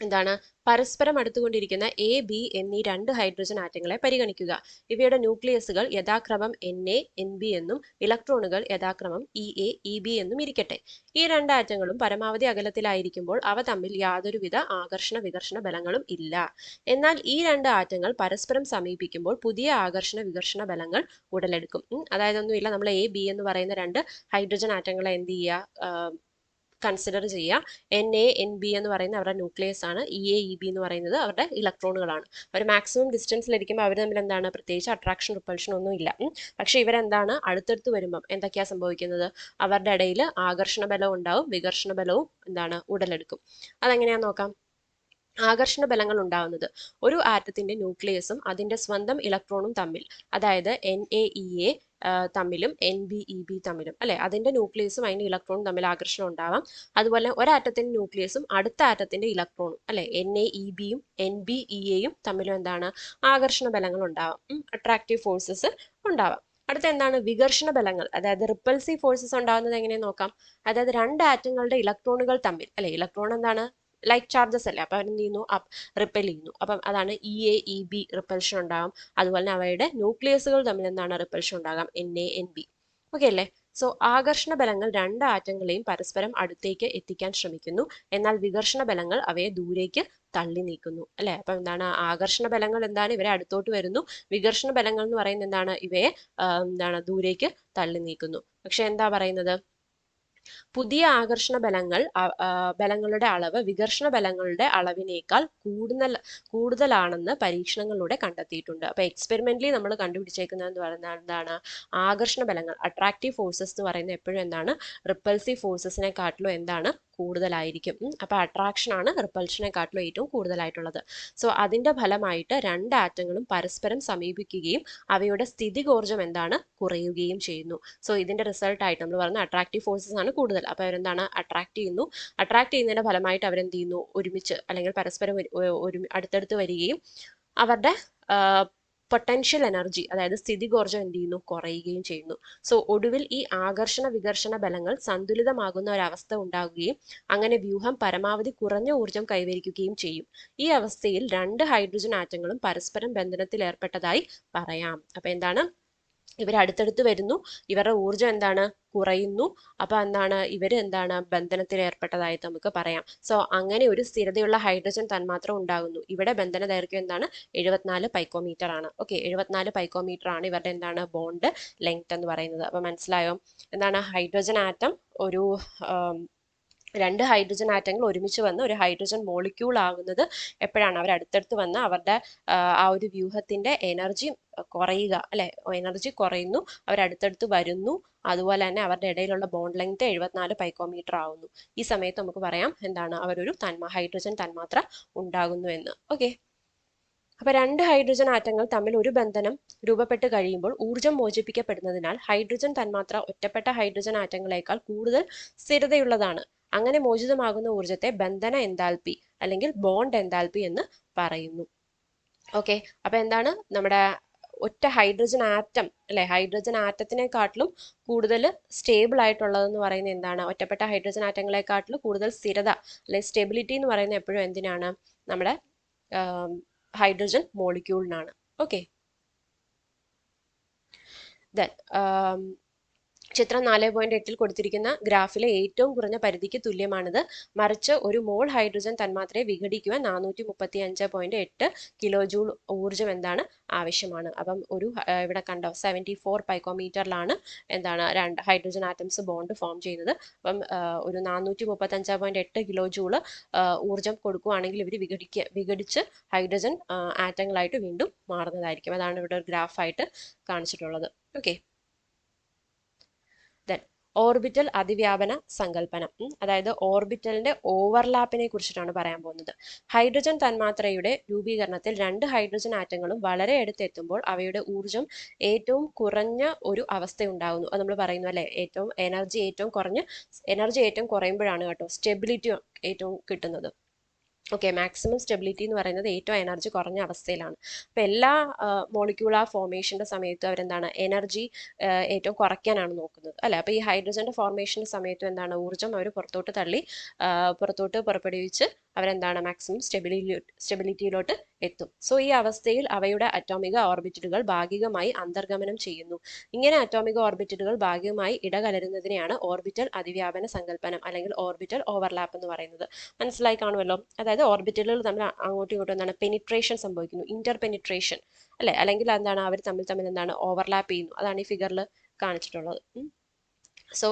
എന്താണ് പരസ്പരം അടുത്തുകൊണ്ടിരിക്കുന്ന AB എന്നീ രണ്ട് ഹൈഡ്രജൻ ആറ്റങ്ങളെ പരിഗണിക്കുക. ഇവയുടെ ന്യൂക്ലിയസുകൾ യഥാക്രമം NA, NB എന്നും ഇലക്ട്രോണുകൾ യഥാക്രമം EA, EB എന്നും ഇരിക്കട്ടെ. ഈ രണ്ട് ആറ്റങ്ങളും പരമാവധി അകലത്തിലായിരിക്കുമ്പോൾ അവ തമ്മിൽ യാതൊരുവിധ ആകർഷണ വികർഷണ ബലങ്ങളും ഇല്ല. എന്നാൽ ഈ രണ്ട് ആറ്റങ്ങൾ പരസ്പരം സമീപിക്കുമ്പോൾ പുതിയ ആകർഷണ വികർഷണ ബലങ്ങൾ ഉടലെടുക്കും. അതായത് ഒന്നുമില്ല, നമ്മൾ AB എന്ന് പറയുന്ന രണ്ട് ഹൈഡ്രജൻ ആറ്റങ്ങളെ എന്ത് ചെയ്യുക, കൺസിഡർ ചെയ്യുക. NA, NB എന്ന് പറയുന്ന അവരുടെ ന്യൂക്ലിയസ് ആണ്. EA, EB എന്ന് പറയുന്നത് അവരുടെ ഇലക്ട്രോണുകളാണ്. അവർ മാക്സിമം ഡിസ്റ്റൻസിലിരിക്കുമ്പോൾ അവർ തമ്മിൽ എന്താണ് പ്രത്യേകിച്ച് അട്രാക്ഷൻ റിപ്പൾഷൻ ഒന്നും ഇല്ല. പക്ഷെ ഇവരെന്താണ് അടുത്തടുത്ത് വരുമ്പം എന്തൊക്കെയാ സംഭവിക്കുന്നത്, അവരുടെ ഇടയിൽ ആകർഷണ ബലവും ഉണ്ടാവും, വികർഷണ ബലവും എന്താണ് ഉടലെടുക്കും. അതെങ്ങനെയാന്ന് നോക്കാം. ആകർഷണ ബലങ്ങൾ ഉണ്ടാവുന്നത് ഒരു ആറ്റത്തിന്റെ ന്യൂക്ലിയസും അതിന്റെ സ്വന്തം ഇലക്ട്രോണും തമ്മിൽ, അതായത് NAEA തമ്മിലും NBEB തമ്മിലും, അല്ലെ, അതിന്റെ ന്യൂക്ലിയസും അതിന്റെ ഇലക്ട്രോണും തമ്മിൽ ആകർഷണം ഉണ്ടാവാം. അതുപോലെ ഒരാറ്റത്തിന്റെ ന്യൂക്ലിയസും അടുത്ത ആറ്റത്തിന്റെ ഇലക്ട്രോണും, അല്ലെ, NAEBയും NBEAയും തമ്മിലും എന്താണ് ആകർഷണ ബലങ്ങൾ ഉണ്ടാവാം, അട്രാക്റ്റീവ് ഫോഴ്സസ് ഉണ്ടാവാം. അടുത്ത എന്താണ് വികർഷണ ബലങ്ങൾ, അതായത് റിപ്പൾസീവ് ഫോഴ്സസ് ഉണ്ടാകുന്നത് എങ്ങനെ നോക്കാം. അതായത് രണ്ട് ആറ്റങ്ങളുടെ ഇലക്ട്രോണുകൾ തമ്മിൽ, അല്ലെ, ഇലക്ട്രോൺ എന്താണ് ലൈക്ക് ചാർജസ് അല്ലേ, അപ്പൊ അവരെന്ത് ചെയ്യുന്നു, റിപ്പൽ ചെയ്യുന്നു. അപ്പം അതാണ് EA, EB റിപ്പൽഷൻ ഉണ്ടാകും. അതുപോലെ തന്നെ അവയുടെ ന്യൂക്ലിയസുകൾ തമ്മിൽ എന്താണ് റിപ്പൽഷൻ ഉണ്ടാകാം, NA, NB. ഓക്കെ അല്ലേ. സോ ആകർഷണ ബലങ്ങൾ രണ്ട് ആറ്റങ്ങളെയും പരസ്പരം അടുത്തേക്ക് എത്തിക്കാൻ ശ്രമിക്കുന്നു, എന്നാൽ വികർഷണ ബലങ്ങൾ അവയെ ദൂരേക്ക് തള്ളി നീക്കുന്നു. അല്ലെ? അപ്പൊ എന്താണ് ആകർഷണ ബലങ്ങൾ എന്താണ് ഇവരെ അടുത്തോട്ട് വരുന്നു, വികർഷണ ബലങ്ങൾ എന്ന് പറയുന്നത് എന്താണ് ഇവയെ എന്താണ് ദൂരേക്ക് തള്ളി നീക്കുന്നു. പക്ഷെ എന്താ പറയുന്നത്, പുതിയ ആകർഷണ ബലങ്ങളുടെ അളവ് വികർഷണ ബലങ്ങളുടെ അളവിനേക്കാൾ കൂടുതലാണെന്ന് പരീക്ഷണങ്ങളിലൂടെ കണ്ടെത്തിയിട്ടുണ്ട്. അപ്പൊ എക്സ്പെരിമെന്റലി നമ്മൾ കണ്ടുപിടിച്ചേക്കുന്നത് എന്ന് പറയുന്നത് എന്താണ്, ആകർഷണ ബലങ്ങൾ അട്രാക്റ്റീവ് ഫോഴ്സസ് എന്ന് പറയുന്നത് എപ്പോഴും എന്താണ് റിപ്പൾസീവ് ഫോഴ്സസിനെക്കാട്ടിലും എന്താണ് കൂടുതലായിരിക്കും. അപ്പൊ അട്രാക്ഷൻ ആണ് റിപ്പൾഷനെക്കാട്ടിലും ഏറ്റവും കൂടുതലായിട്ടുള്ളത്. സോ അതിന്റെ ഫലമായിട്ട് രണ്ട് ആറ്റങ്ങളും പരസ്പരം സമീപിക്കുകയും അവയുടെ സ്ഥിതികോർജ്ജം എന്താണ് കുറയുകയും ചെയ്യുന്നു. സോ ഇതിന്റെ റിസൾട്ട് ആയിട്ട് നമ്മൾ പറഞ്ഞ അട്രാക്റ്റീവ് ഫോഴ്സസ് ആണ് കൂടുതൽ. അപ്പൊ അവരെന്താണ് അട്രാക്ട് ചെയ്യുന്നു, അട്രാക്ട് ചെയ്യുന്നതിന്റെ ഫലമായിട്ട് അവരെന്ത് ചെയ്യുന്നു, ഒരുമിച്ച് അല്ലെങ്കിൽ പരസ്പരം അടുത്തടുത്ത് വരികയും അവരുടെ പൊട്ടൻഷ്യൽ എനർജി അതായത് സ്ഥിതികോർജ്ജം എന്ത് ചെയ്യുന്നു, കുറയുകയും ചെയ്യുന്നു. സോ ഒടുവിൽ ഈ ആകർഷണ വികർഷണ ബലങ്ങൾ സന്തുലിതമാകുന്ന ഒരവസ്ഥ ഉണ്ടാകുകയും അങ്ങനെ വ്യൂഹം പരമാവധി കുറഞ്ഞ ഊർജ്ജം കൈവരിക്കുകയും ചെയ്യും. ഈ അവസ്ഥയിൽ രണ്ട് ഹൈഡ്രജൻ ആറ്റങ്ങളും പരസ്പരം ബന്ധനത്തിൽ ഏർപ്പെട്ടതായി പറയാം. അപ്പൊ എന്താണ്, ഇവർ അടുത്തടുത്ത് വരുന്നു, ഇവരുടെ ഊർജ്ജം എന്താണ് കുറയുന്നു, അപ്പൊ എന്താണ് ഇവര് എന്താണ് ബന്ധനത്തിൽ ഏർപ്പെട്ടതായിട്ട് നമുക്ക് പറയാം. സോ അങ്ങനെ ഒരു സ്ഥിരതയുള്ള ഹൈഡ്രജൻ തന്മാത്ര ഉണ്ടാകുന്നു. ഇവിടെ ബന്ധന ദൈർഘ്യം എന്താണ് 74 പൈക്കോമീറ്റർ ആണ്. ഓക്കെ, 74 പൈക്കോമീറ്റർ ആണ് ഇവരുടെ എന്താണ് ബോണ്ട് ലെങ്ത് എന്ന് പറയുന്നത്. അപ്പൊ മനസ്സിലായോ, എന്താണ് ഹൈഡ്രജൻ ആറ്റം ഒരു രണ്ട് ഹൈഡ്രജൻ ആറ്റങ്ങൾ ഒരുമിച്ച് വന്ന് ഒരു ഹൈഡ്രജൻ മോളിക്യൂൾ ആകുന്നത് എപ്പോഴാണ്, അവർ അടുത്തടുത്ത് വന്ന് അവരുടെ ആ ഒരു വ്യൂഹത്തിന്റെ എനർജി കുറയുക, അല്ലെ, എനർജി കുറയുന്നു, അവർ അടുത്തടുത്ത് വരുന്നു, അതുപോലെ തന്നെ അവരുടെ ഇടയിലുള്ള ബോണ്ട് ലെങ്ത് 74 പൈക്കോമീറ്റർ ആവുന്നു. ഈ സമയത്ത് നമുക്ക് പറയാം എന്താണ് അവരൊരു ഹൈഡ്രജൻ തന്മാത്ര ഉണ്ടാകുന്നു എന്ന്. ഓക്കെ, അപ്പൊ രണ്ട് ഹൈഡ്രജൻ ആറ്റങ്ങൾ തമ്മിൽ ഒരു ബന്ധനം രൂപപ്പെട്ട് കഴിയുമ്പോൾ ഊർജ്ജം മോചിപ്പിക്കപ്പെടുന്നതിനാൽ ഹൈഡ്രജൻ തന്മാത്ര ഒറ്റപ്പെട്ട ഹൈഡ്രജൻ ആറ്റങ്ങളെക്കാൾ കൂടുതൽ സ്ഥിരതയുള്ളതാണ്. അങ്ങനെ മോചിതമാകുന്ന ഊർജ്ജത്തെ ബന്ധന എൻതാൽപ്പി അല്ലെങ്കിൽ ബോണ്ട് എൻതാൽപ്പി എന്ന് പറയുന്നു. ഓക്കെ, അപ്പൊ എന്താണ് നമ്മുടെ ഒറ്റ ഹൈഡ്രജൻ ആറ്റം അല്ലെ, ഹൈഡ്രജൻ ആറ്റത്തിനെക്കാട്ടിലും കൂടുതൽ സ്റ്റേബിൾ ആയിട്ടുള്ളതെന്ന് പറയുന്നത് എന്താണ്, ഒറ്റപ്പെട്ട ഹൈഡ്രജൻ ആറ്റങ്ങളെക്കാട്ടിലും കൂടുതൽ സ്ഥിരത അല്ലെ സ്റ്റെബിലിറ്റി എന്ന് പറയുന്നത് എപ്പോഴും എന്തിനാണ്, നമ്മുടെ ഹൈഡ്രജൻ മോളിക്യൂളിനാണ്. ഓക്കെ, ദെൻ ചിത്രം 4.8 കൊടുത്തിരിക്കുന്ന ഗ്രാഫിലെ ഏറ്റവും കുറഞ്ഞ പരിധിക്ക് തുല്യമാണിത്. മറിച്ച് ഒരു മോൾ ഹൈഡ്രജൻ തന്മാത്രയെ വിഘടിക്കുവാൻ 435.8 കിലോ ജൂൾ ഊർജ്ജം എന്താണ് ആവശ്യമാണ്. അപ്പം ഒരു ഇവിടെ കണ്ടോ 74 പൈക്കോമീറ്ററിലാണ് എന്താണ് രണ്ട് ഹൈഡ്രജൻ ആറ്റംസ് ബോണ്ട് ഫോം ചെയ്യുന്നത്. അപ്പം ഒരു 435.8 കിലോ ജൂള് ഊർജ്ജം കൊടുക്കുകയാണെങ്കിൽ ഇവർ വിഘടിച്ച് ഹൈഡ്രജൻ ആറ്റങ്ങളായിട്ട് വീണ്ടും മാറുന്നതായിരിക്കും. അതാണ് ഇവിടെ ഒരു ഗ്രാഫായിട്ട് കാണിച്ചിട്ടുള്ളത്. ഓക്കെ, ദെൻ ഓർബിറ്റൽ അതിവ്യാപന സങ്കല്പനം, അതായത് ഓർബിറ്റലിന്റെ ഓവർലാപ്പിനെ കുറിച്ചിട്ടാണ് പറയാൻ പോകുന്നത്. ഹൈഡ്രജൻ തന്മാത്രയുടെ രൂപീകരണത്തിൽ രണ്ട് ഹൈഡ്രജൻ ആറ്റങ്ങളും വളരെ അടുത്തെത്തുമ്പോൾ അവയുടെ ഊർജ്ജം ഏറ്റവും കുറഞ്ഞ ഒരു അവസ്ഥ ഉണ്ടാകുന്നു. അത് നമ്മൾ പറയുന്നു അല്ലെ, എനർജി ഏറ്റവും കുറയുമ്പോഴാണ് കേട്ടോ സ്റ്റെബിലിറ്റി ഏറ്റവും കിട്ടുന്നത്. ഓക്കെ, മാക്സിമം സ്റ്റെബിലിറ്റി എന്ന് പറയുന്നത് ഏറ്റവും എനർജി കുറഞ്ഞ അവസ്ഥയിലാണ്. അപ്പൊ എല്ലാ മോളിക്യൂളാർ ഫോർമേഷന്റെ സമയത്ത് അവരെന്താണ് എനർജി ഏറ്റവും കുറയ്ക്കാനാണ് നോക്കുന്നത് അല്ലെ. അപ്പൊ ഈ ഹൈഡ്രജന്റെ ഫോർമേഷന്റെ സമയത്തും എന്താണ് ഊർജ്ജം അവർ പുറത്തോട്ട് പുറപ്പെടുവിച്ച് അവരെന്താണ് മാക്സിമം സ്റ്റെബിലിറ്റിയിലോട്ട് എത്തും. സോ ഈ അവസ്ഥയിൽ അവയുടെ അറ്റോമിക ഓർബിറ്റലുകൾ ഭാഗികമായി അന്തർഗമനം ചെയ്യുന്നു. ഇങ്ങനെ അറ്റോമിക ഓർബിറ്റലുകൾ ഭാഗികമായി ഇടകലരുന്നതിനെയാണ് ഓർബിറ്റൽ അതിവ്യാപന സങ്കല്പനം അല്ലെങ്കിൽ ഓർബിറ്റൽ ഓവർലാപ്പ് എന്ന് പറയുന്നത്. മനസ്സിലായി കാണുമല്ലോ. അതായത് ഓർബിറ്റലുകൾ തമ്മിൽ അങ്ങോട്ടും ഇങ്ങോട്ടും എന്താണ് പെനിട്രേഷൻ സംഭവിക്കുന്നു, ഇന്റർ പെനിട്രേഷൻ അല്ലെ, അല്ലെങ്കിൽ എന്താണ് അവർ തമ്മിൽ എന്താണ് ഓവർലാപ്പ് ചെയ്യുന്നു. അതാണ് ഈ ഫിഗറിൽ കാണിച്ചിട്ടുള്ളത്. സോ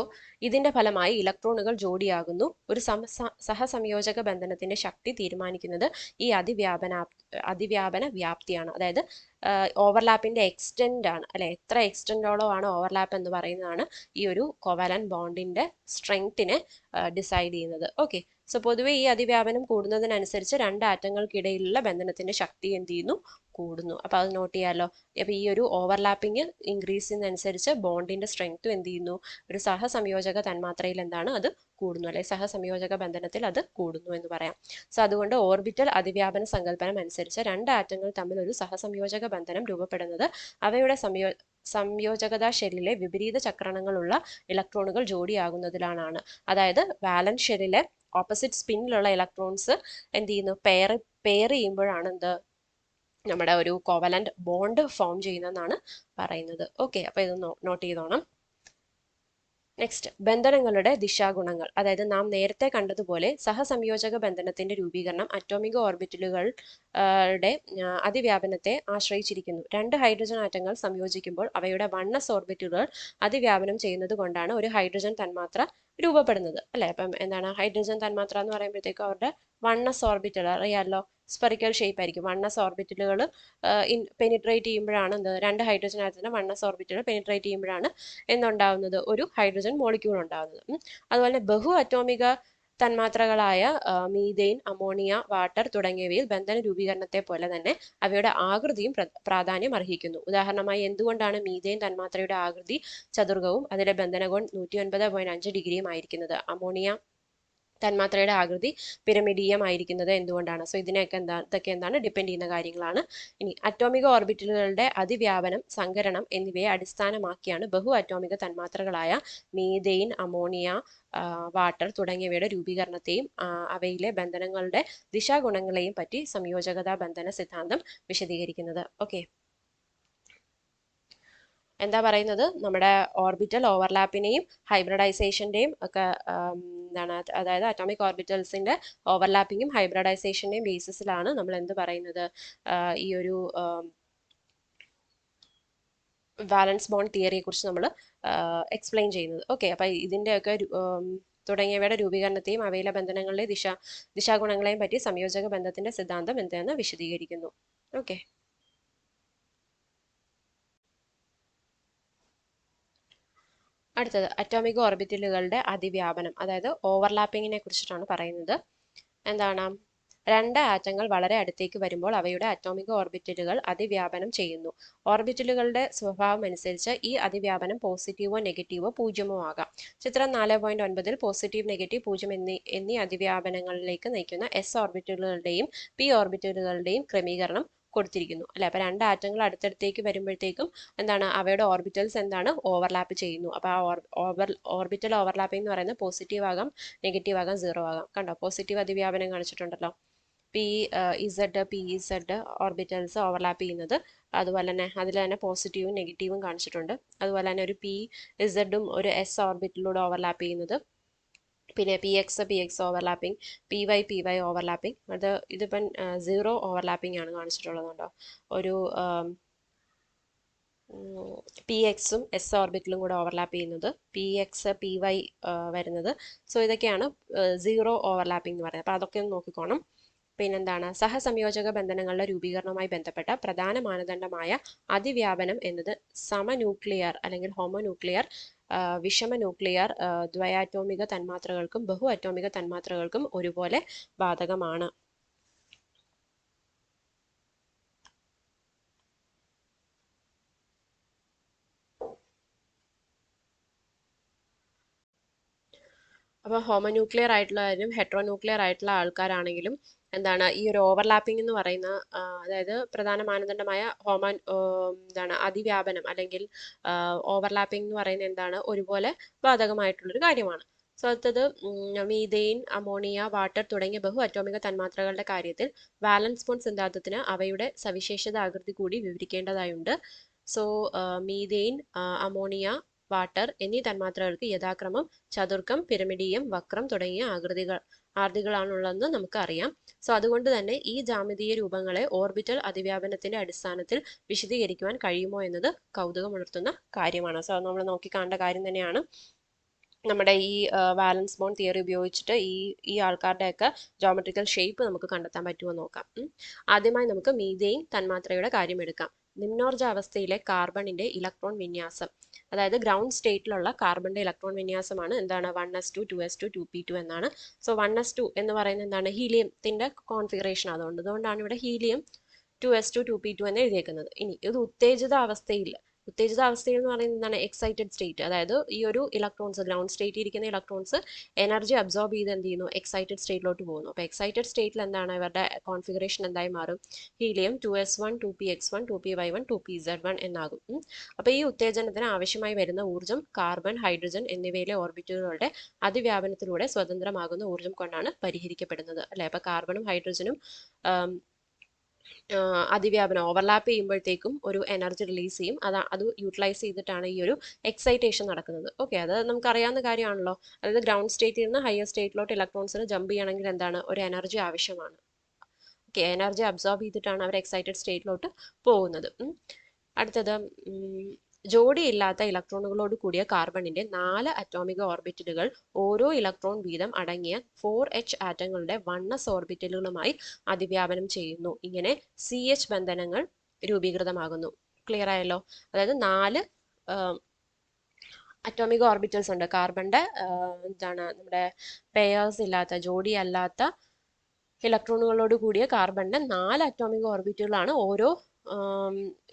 ഇതിന്റെ ഫലമായി ഇലക്ട്രോണുകൾ ജോഡിയാകുന്നു. ഒരു സഹസംയോജക ബന്ധനത്തിന്റെ ശക്തി തീരുമാനിക്കുന്നത് ഈ അതിവ്യാപന വ്യാപ്തിയാണ്. അതായത് ഓവർലാപ്പിന്റെ എക്സ്റ്റെൻഡ് ആണ് അല്ലെ, എത്ര എക്സ്റ്റെൻഡോളം ആണ് ഓവർലാപ്പ് എന്ന് പറയുന്നതാണ് ഈ ഒരു കോവാലന്റ് ബോണ്ടിന്റെ സ്ട്രെങ്ത്തിനെ ഡിസൈഡ് ചെയ്യുന്നത്. ഓക്കെ, സോ പൊതുവെ ഈ അതിവ്യാപനം കൂടുന്നതിനനുസരിച്ച് രണ്ട് ആറ്റങ്ങൾക്കിടയിലുള്ള ബന്ധനത്തിന്റെ ശക്തി എന്ത് ചെയ്യുന്നു, കൂടുന്നു. അപ്പൊ അത് നോട്ട് ചെയ്യാലോ. അപ്പൊ ഈ ഒരു ഓവർലാപ്പിംഗ് ഇൻക്രീസ് ചെയ്യുന്നതനുസരിച്ച് ബോണ്ടിന്റെ സ്ട്രെങ്ത്തും എന്ത് ചെയ്യുന്നു, ഒരു സഹസംയോജക തന്മാത്രയിൽ എന്താണ് അത് കൂടുന്നു അല്ലെ, സഹസംയോജക ബന്ധനത്തിൽ അത് കൂടുന്നു എന്ന് പറയാം. സോ അതുകൊണ്ട് ഓർബിറ്റൽ അതിവ്യാപന സങ്കല്പനം അനുസരിച്ച് രണ്ട് ആറ്റങ്ങൾ തമ്മിൽ ഒരു സഹസംയോജക ബന്ധനം രൂപപ്പെടുന്നത് അവയുടെ സംയോജകത ഷെല്ലിലെ വിപരീത ചക്രണങ്ങളുള്ള ഇലക്ട്രോണുകൾ ജോഡിയാകുന്നതിലാണ്. അതായത് വാലൻസ് ഷെല്ലിലെ ഓപ്പോസിറ്റ് സ്പിന്നിലുള്ള ഇലക്ട്രോൺസ് എന്ത് ചെയ്യുന്നു, പെയർ ചെയ്യുമ്പോഴാണ് എന്ത് നമ്മുടെ ഒരു കോവലന്റ് ബോണ്ട് ഫോം ചെയ്യുന്നതെന്നാണ് പറയുന്നത്. ഓക്കെ, അപ്പൊ ഇത് നോട്ട് ചെയ്തോണം. നെക്സ്റ്റ്, ബന്ധനങ്ങളുടെ ദിശാഗുണങ്ങൾ. അതായത് നാം നേരത്തെ കണ്ടതുപോലെ സഹസംയോജക ബന്ധനത്തിന്റെ രൂപീകരണം അറ്റോമിക ഓർബിറ്റലുകളുടെ അതിവ്യാപനത്തെ ആശ്രയിച്ചിരിക്കുന്നു. രണ്ട് ഹൈഡ്രജൻ ആറ്റങ്ങൾ സംയോജിക്കുമ്പോൾ അവയുടെ 1s ഓർബിറ്റലുകൾ അതിവ്യാപനം ചെയ്യുന്നത് കൊണ്ടാണ് ഒരു ഹൈഡ്രജൻ തന്മാത്ര രൂപപ്പെടുന്നത്, അല്ലെ? അപ്പം എന്താണ് ഹൈഡ്രജൻ തന്മാത്ര എന്ന് പറയുമ്പോഴത്തേക്കും അവരുടെ 1s ഓർബിറ്റൽ അറിയാമല്ലോ, സ്പെറിക്കൽ ഷേപ്പ് ആയിരിക്കും. 1s ഓർബിറ്റലുകൾ പെനിട്രേറ്റ് ചെയ്യുമ്പോഴാണ് രണ്ട് ഹൈഡ്രജൻ ആറ്റത്തിന്റെ 1s ഓർബിറ്റൽ പെനിട്രേറ്റ് ചെയ്യുമ്പോഴാണ് എന്നുണ്ടാവുന്നത്, ഒരു ഹൈഡ്രജൻ മോളിക്യൂൾ ഉണ്ടാവുന്നത്. അതുപോലെ ബഹു അറ്റോമിക തന്മാത്രകളായ മീഥെയ്ൻ, അമോണിയ, വാട്ടർ തുടങ്ങിയവയിൽ ബന്ധന രൂപീകരണത്തെ പോലെ തന്നെ അവയുടെ ആകൃതിയും പ്രാധാന്യം അർഹിക്കുന്നു. ഉദാഹരണമായി, എന്തുകൊണ്ടാണ് മീഥെയ്ൻ തന്മാത്രയുടെ ആകൃതി ചതുർഗവും അതിലെ ബന്ധനകോൺ 109.5 ഡിഗ്രിയും ആയിരിക്കുന്നത്? അമോണിയ തന്മാത്രയുടെ ആകൃതി പിരമിഡീയം ആയിരിക്കുന്നത് എന്തുകൊണ്ടാണ്? സോ ഇതൊക്കെ എന്താണ് ഡിപ്പെൻഡ് ചെയ്യുന്ന കാര്യങ്ങളാണ്. ഇനി അറ്റോമിക ഓർബിറ്റലുകളുടെ അതിവ്യാപനം, സങ്കരണം എന്നിവയെ അടിസ്ഥാനമാക്കിയാണ് ബഹു അറ്റോമിക തന്മാത്രകളായ മീഥെയ്ൻ, അമോണിയ, വാട്ടർ തുടങ്ങിയവയുടെ രൂപീകരണത്തെയും അവയിലെ ബന്ധനങ്ങളുടെ ദിശാഗുണങ്ങളെയും പറ്റി സംയോജകത ബന്ധന സിദ്ധാന്തം വിശദീകരിക്കുന്നത്. ഓക്കെ, എന്താ പറയുന്നത്? നമ്മുടെ ഓർബിറ്റൽ ഓവർലാപ്പിനെയും ഹൈബ്രിഡൈസേഷന്റെയും ഒക്കെ എന്താണ്, അതായത് അറ്റോമിക് ഓർബിറ്റൽസിന്റെ ഓവർലാപ്പിങ്ങും ഹൈബ്രിഡൈസേഷന്റെയും ബേസിസിലാണ് നമ്മൾ എന്ത് പറയുന്നത്, ഈ ഒരു വാലൻസ് ബോണ്ട് തിയറിയെ കുറിച്ച് നമ്മൾ എക്സ്പ്ലെയിൻ ചെയ്യുന്നത്. ഓക്കെ, അപ്പൊ ഇതിന്റെയൊക്കെ തുടങ്ങിയവയുടെ രൂപീകരണത്തെയും അവയിലെ ബന്ധനങ്ങളിലെ ദിശാഗുണങ്ങളെയും പറ്റി സംയോജക ബന്ധത്തിന്റെ സിദ്ധാന്തം എന്തെന്ന് വിശദീകരിക്കുന്നു. ഓക്കെ, അടുത്തത് അറ്റോമിക് ഓർബിറ്റലുകളുടെ അതിവ്യാപനം, അതായത് ഓവർലാപ്പിങ്ങിനെ കുറിച്ചിട്ടാണ് പറയുന്നത്. എന്താണ്? രണ്ട് ആറ്റങ്ങൾ വളരെ അടുത്തേക്ക് വരുമ്പോൾ അവയുടെ അറ്റോമിക ഓർബിറ്റലുകൾ അതിവ്യാപനം ചെയ്യുന്നു. ഓർബിറ്റലുകളുടെ സ്വഭാവം അനുസരിച്ച് ഈ അതിവ്യാപനം പോസിറ്റീവോ നെഗറ്റീവോ പൂജ്യമോ ആകാം. ചിത്രം 4.9 പോസിറ്റീവ്, നെഗറ്റീവ്, പൂജ്യം എന്നീ അതിവ്യാപനങ്ങളിലേക്ക് നയിക്കുന്ന എസ് ഓർബിറ്റലുകളുടെയും പി ഓർബിറ്റലുകളുടെയും ക്രമീകരണം കൊടുത്തിരിക്കുന്നു, അല്ലെ? അപ്പൊ രണ്ട് ആറ്റങ്ങൾ അടുത്തടുത്തേക്ക് വരുമ്പോഴത്തേക്കും എന്താണ്, അവയുടെ ഓർബിറ്റൽസ് എന്താണ്, ഓവർലാപ്പ് ചെയ്യുന്നു. അപ്പൊ ആ ഓർബിറ്റൽ ഓവർലാപ്പിംഗ് എന്ന് പറയുന്നത് പോസിറ്റീവ് ആകാം, നെഗറ്റീവ് ആകാം, സീറോ ആകാം. കണ്ടോ, പോസിറ്റീവ് അതിവ്യാപനം കാണിച്ചിട്ടുണ്ടല്ലോ. P Z, P Z orbitals overlap ചെയ്യുന്നത്. അതുപോലെ തന്നെ അതിൽ തന്നെ പോസിറ്റീവും നെഗറ്റീവും കാണിച്ചിട്ടുണ്ട്. അതുപോലെ തന്നെ ഒരു പി ഇസഡും ഒരു എസ് ഓർബിറ്റലിലൂടെ ഓവർലാപ്പ് ചെയ്യുന്നത്. പിന്നെ P X overlapping, P Y overlapping. ഇതിപ്പം സീറോ ഓവർലാപ്പിംഗ് ആണ് കാണിച്ചിട്ടുള്ളത്. കേട്ടോ, ഒരു പി എക്സും എസ് ഓർബിറ്റലും കൂടെ ഓവർലാപ്പ് ചെയ്യുന്നത്, പി എക്സ് പി വൈ വരുന്നത്. സോ ഇതൊക്കെയാണ് സീറോ ഓവർലാപ്പിംഗ് എന്ന് പറയുന്നത്. അപ്പോൾ അതൊക്കെ ഒന്ന് നോക്കിക്കോണം. പിന്നെന്താണ്, സഹസംയോജക ബന്ധനങ്ങളുടെ രൂപീകരണവുമായി ബന്ധപ്പെട്ട പ്രധാന മാനദണ്ഡമായ അതിവ്യാപനം എന്നത് സമന്യൂക്ലിയർ അല്ലെങ്കിൽ ഹോമോന്യൂക്ലിയർ, വിഷമന്യൂക്ലിയർ ദ്വയാറ്റോമിക തന്മാത്രകൾക്കും ബഹു അറ്റോമിക തന്മാത്രകൾക്കും ഒരുപോലെ ബാധകമാണ്. അപ്പോൾ ഹോമോന്യൂക്ലിയർ ആയിട്ടുള്ളവരും ഹെട്രോന്യൂക്ലിയർ ആയിട്ടുള്ള ആൾക്കാരാണെങ്കിലും എന്താണ്, ഈ ഒരു ഓവർലാപ്പിംഗ് എന്ന് പറയുന്ന അതായത് പ്രധാന മാനദണ്ഡമായ എന്താണ് അതിവ്യാപനം അല്ലെങ്കിൽ ഓവർലാപ്പിംഗ് എന്ന് പറയുന്നത് എന്താണ്, ഒരുപോലെ ബാധകമായിട്ടുള്ളൊരു കാര്യമാണ്. സോ അടുത്തത് മീഥെയ്ൻ, അമോണിയ, വാട്ടർ തുടങ്ങിയ ബഹു അറ്റോമിക തന്മാത്രകളുടെ കാര്യത്തിൽ വാലൻസ് ബോണ്ട് സിദ്ധാന്തത്തിന് അവയുടെ സവിശേഷത ആകൃതി കൂടി വിവരിക്കേണ്ടതായുണ്ട്. സോ മീഥെയ്ൻ, അമോണിയ, വാട്ടർ എന്നീ തന്മാത്രകൾക്ക് യഥാക്രമം ചതുർക്കം, പിരമിഡീയം, വക്രം തുടങ്ങിയ ആകൃതികളാണുള്ളതെന്ന് നമുക്ക് അറിയാം. സോ അതുകൊണ്ട് തന്നെ ഈ ജാമിതീയ രൂപങ്ങളെ ഓർബിറ്റൽ അതിവ്യാപനത്തിന്റെ അടിസ്ഥാനത്തിൽ വിശദീകരിക്കുവാൻ കഴിയുമോ എന്നത് കൗതുകമുണർത്തുന്ന കാര്യമാണ്. സോ നമ്മൾ നോക്കിക്കാണേണ്ട കാര്യം തന്നെയാണ്. നമ്മുടെ ഈ വാലൻസ് ബോണ്ട് തിയറി ഉപയോഗിച്ചിട്ട് ഈ ആൾക്കാരുടെയൊക്കെ ജോമെട്രിക്കൽ ഷേപ്പ് നമുക്ക് കണ്ടെത്താൻ പറ്റുമോ നോക്കാം. ആദ്യമായി നമുക്ക് മീഥെയ്ൻ തന്മാത്രയുടെ കാര്യം എടുക്കാം. നിമ്നോർജ അവസ്ഥയിലെ കാർബണിന്റെ ഇലക്ട്രോൺ വിന്യാസം, അതായത് ഗ്രൗണ്ട് സ്റ്റേറ്റിലുള്ള കാർബണിന്റെ ഇലക്ട്രോൺ വിന്യാസമാണ് എന്താണ് 1s2 2s2 2p2 എന്നാണ്. സോ 1s2 എന്ന് പറയുന്നത് എന്താണ്, ഹീലിയത്തിന്റെ കോൺഫിഗറേഷൻ. അതുകൊണ്ടാണ് ഇവിടെ ഹീലിയം 2s2 2p2 എന്ന് എഴുതിയേക്കുന്നത്. ഇനി ഇത് ഉത്തേജിത അവസ്ഥയിൽ എന്ന് പറയുന്നത് എന്താണ്, എക്സൈറ്റഡ് സ്റ്റേറ്റ്. അതായത് ഈ ഒരു ഇലക്ട്രോൺസ് ഗ്രൗണ്ട് സ്റ്റേറ്റിൽ ഇരിക്കുന്ന ഇലക്ട്രോൺസ് എനർജി അബ്സോർബ് ചെയ്ത് എന്ത് ചെയ്യുന്നു, എക്സൈറ്റഡ് സ്റ്റേറ്റിലോട്ട് പോകുന്നു. അപ്പോൾ എക്സൈറ്റഡ് സ്റ്റേറ്റിൽ എന്താണ് ഇവരുടെ കോൺഫിഗറേഷൻ എന്തായി മാറും, helium 2s1 2px1 2py1 2pz1 എന്നാകും. അപ്പോൾ ഈ ഉത്തേജനത്തിന് ആവശ്യമായി വരുന്ന ഊർജ്ജം കാർബൺ, ഹൈഡ്രജൻ എന്നിവയിലെ ഓർബിറ്റലുകളുടെ അതിവ്യാപനത്തിലൂടെ സ്വതന്ത്രമാകുന്ന ഊർജ്ജം കൊണ്ടാണ് പരിഹരിക്കപ്പെടുന്നത്, അല്ലെ? അപ്പോൾ കാർബണും ഹൈഡ്രജനും അതിവ്യാപനം ഓവർലാപ്പ് ചെയ്യുമ്പോഴത്തേക്കും ഒരു എനർജി റിലീസ് ചെയ്യും. അത് യൂട്ടിലൈസ് ചെയ്തിട്ടാണ് ഈ ഒരു എക്സൈറ്റേഷൻ നടക്കുന്നത്. ഓക്കെ, അത് നമുക്ക് അറിയാവുന്ന കാര്യമാണല്ലോ. അതായത് ഗ്രൗണ്ട് സ്റ്റേറ്റിൽ നിന്ന് ഹയർ സ്റ്റേറ്റിലോട്ട് ഇലക്ട്രോൺസിന് ജമ്പ് ചെയ്യണമെങ്കിൽ എന്താണ്, ഒരു എനർജി ആവശ്യമാണ്. ഓക്കെ, എനർജി അബ്സോർബ് ചെയ്തിട്ടാണ് അവർ എക്സൈറ്റഡ് സ്റ്റേറ്റിലോട്ട് പോകുന്നത്. അടുത്തത് ജോഡിയില്ലാത്ത ഇലക്ട്രോണുകളോട് കൂടിയ കാർബണിന്റെ 4 അറ്റോമിക ഓർബിറ്റലുകൾ ഓരോ ഇലക്ട്രോൺ വീതം അടങ്ങിയ 4H ആറ്റങ്ങളുടെ 1s ഓർബിറ്റലുകളുമായി അതിവ്യാപനം ചെയ്യുന്നു. ഇങ്ങനെ CH ബന്ധനങ്ങൾ രൂപീകൃതമാകുന്നു. ക്ലിയർ ആയല്ലോ. അതായത് 4 അറ്റോമിക ഓർബിറ്റൽസ് ഉണ്ട് കാർബണിന്റെ, എന്താണ് നമ്മുടെ പെയേഴ്സ് ഇല്ലാത്ത, ജോഡി അല്ലാത്ത ഇലക്ട്രോണുകളോട് കൂടിയ കാർബണിന്റെ 4 അറ്റോമിക ഓർബിറ്റുകളാണ് ഓരോ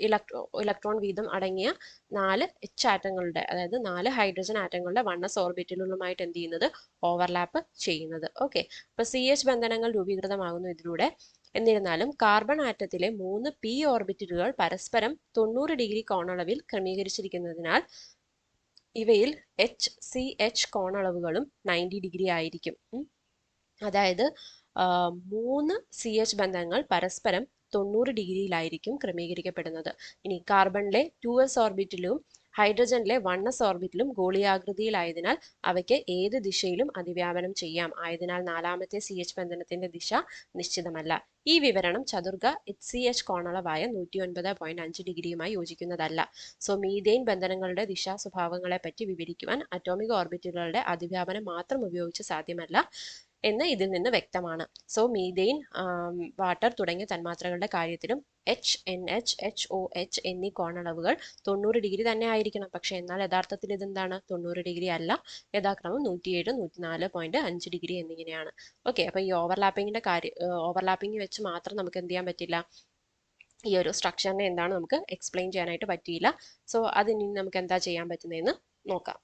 ഇലക്ട്രോൺ വീതം അടങ്ങിയ 4 H ആറ്റങ്ങളുടെ, അതായത് 4 ഹൈഡ്രജൻ ആറ്റങ്ങളുടെ 1s ഓർബിറ്റലുകളുമായിട്ട് എന്ത് ചെയ്യുന്നത്, ഓവർലാപ്പ് ചെയ്യുന്നത്. ഓക്കെ, അപ്പൊ CH ബന്ധനങ്ങൾ രൂപീകൃതമാകുന്നു ഇതിലൂടെ. എന്നിരുന്നാലും കാർബൺ ആറ്റത്തിലെ 3 p ഓർബിറ്റലുകൾ പരസ്പരം 90 ഡിഗ്രി കോണളവിൽ ക്രമീകരിച്ചിരിക്കുന്നതിനാൽ ഇവയിൽ HCH കോണളവുകളും 90 ഡിഗ്രി ആയിരിക്കും. അതായത് 3 CH ബന്ധങ്ങൾ പരസ്പരം 90 ഡിഗ്രിയിലായിരിക്കും ക്രമീകരിക്കപ്പെടുന്നത്. ഇനി കാർബണിലെ 2s ഓർബിറ്റലും ഹൈഡ്രജനിലെ 1s ഓർബിറ്റലും ഗോളീയാകൃതിയിലായതിനാൽ അവയ്ക്ക് ഏത് ദിശയിലും അതിവ്യാപനം ചെയ്യാം. ആയതിനാൽ നാലാമത്തെ CH ബന്ധനത്തിന്റെ ദിശ നിശ്ചിതമല്ല. ഈ വിവരണം ചതുർഗ HCH കോണളവായ 109.5 ഡിഗ്രിയുമായി യോജിക്കുന്നതല്ല. സോ മീഥെയ്ൻ ബന്ധനങ്ങളുടെ ദിശാ സ്വഭാവങ്ങളെ പറ്റി വിവരിക്കുവാൻ അറ്റോമിക ഓർബിറ്റലുകളുടെ അതിവ്യാപനം മാത്രം ഉപയോഗിച്ച് സാധ്യമല്ല എന്ന് ഇതിൽ നിന്ന് വ്യക്തമാണ്. സോ മീഥെയ്ൻ, വാട്ടർ തുടങ്ങിയ തന്മാത്രകളുടെ കാര്യത്തിലും NH, HOH എന്നീ കോണളവുകൾ 90 ഡിഗ്രി തന്നെ ആയിരിക്കണം. പക്ഷെ എന്നാൽ യഥാർത്ഥത്തിൽ ഇതെന്താണ്, 90 ഡിഗ്രി അല്ല. യഥാക്രമം 107, 104.5 ഡിഗ്രി എന്നിങ്ങനെയാണ്. ഓക്കെ, അപ്പൊ ഈ ഓവർലാപ്പിംഗ് വെച്ച് മാത്രം നമുക്ക് എന്ത് ചെയ്യാൻ പറ്റില്ല, ഈ ഒരു സ്ട്രക്ചറിനെ എന്താണ് നമുക്ക് എക്സ്പ്ലെയിൻ ചെയ്യാനായിട്ട് പറ്റിയില്ല. സോ അതിനി നമുക്ക് എന്താ ചെയ്യാൻ പറ്റുന്നതെന്ന് നോക്കാം.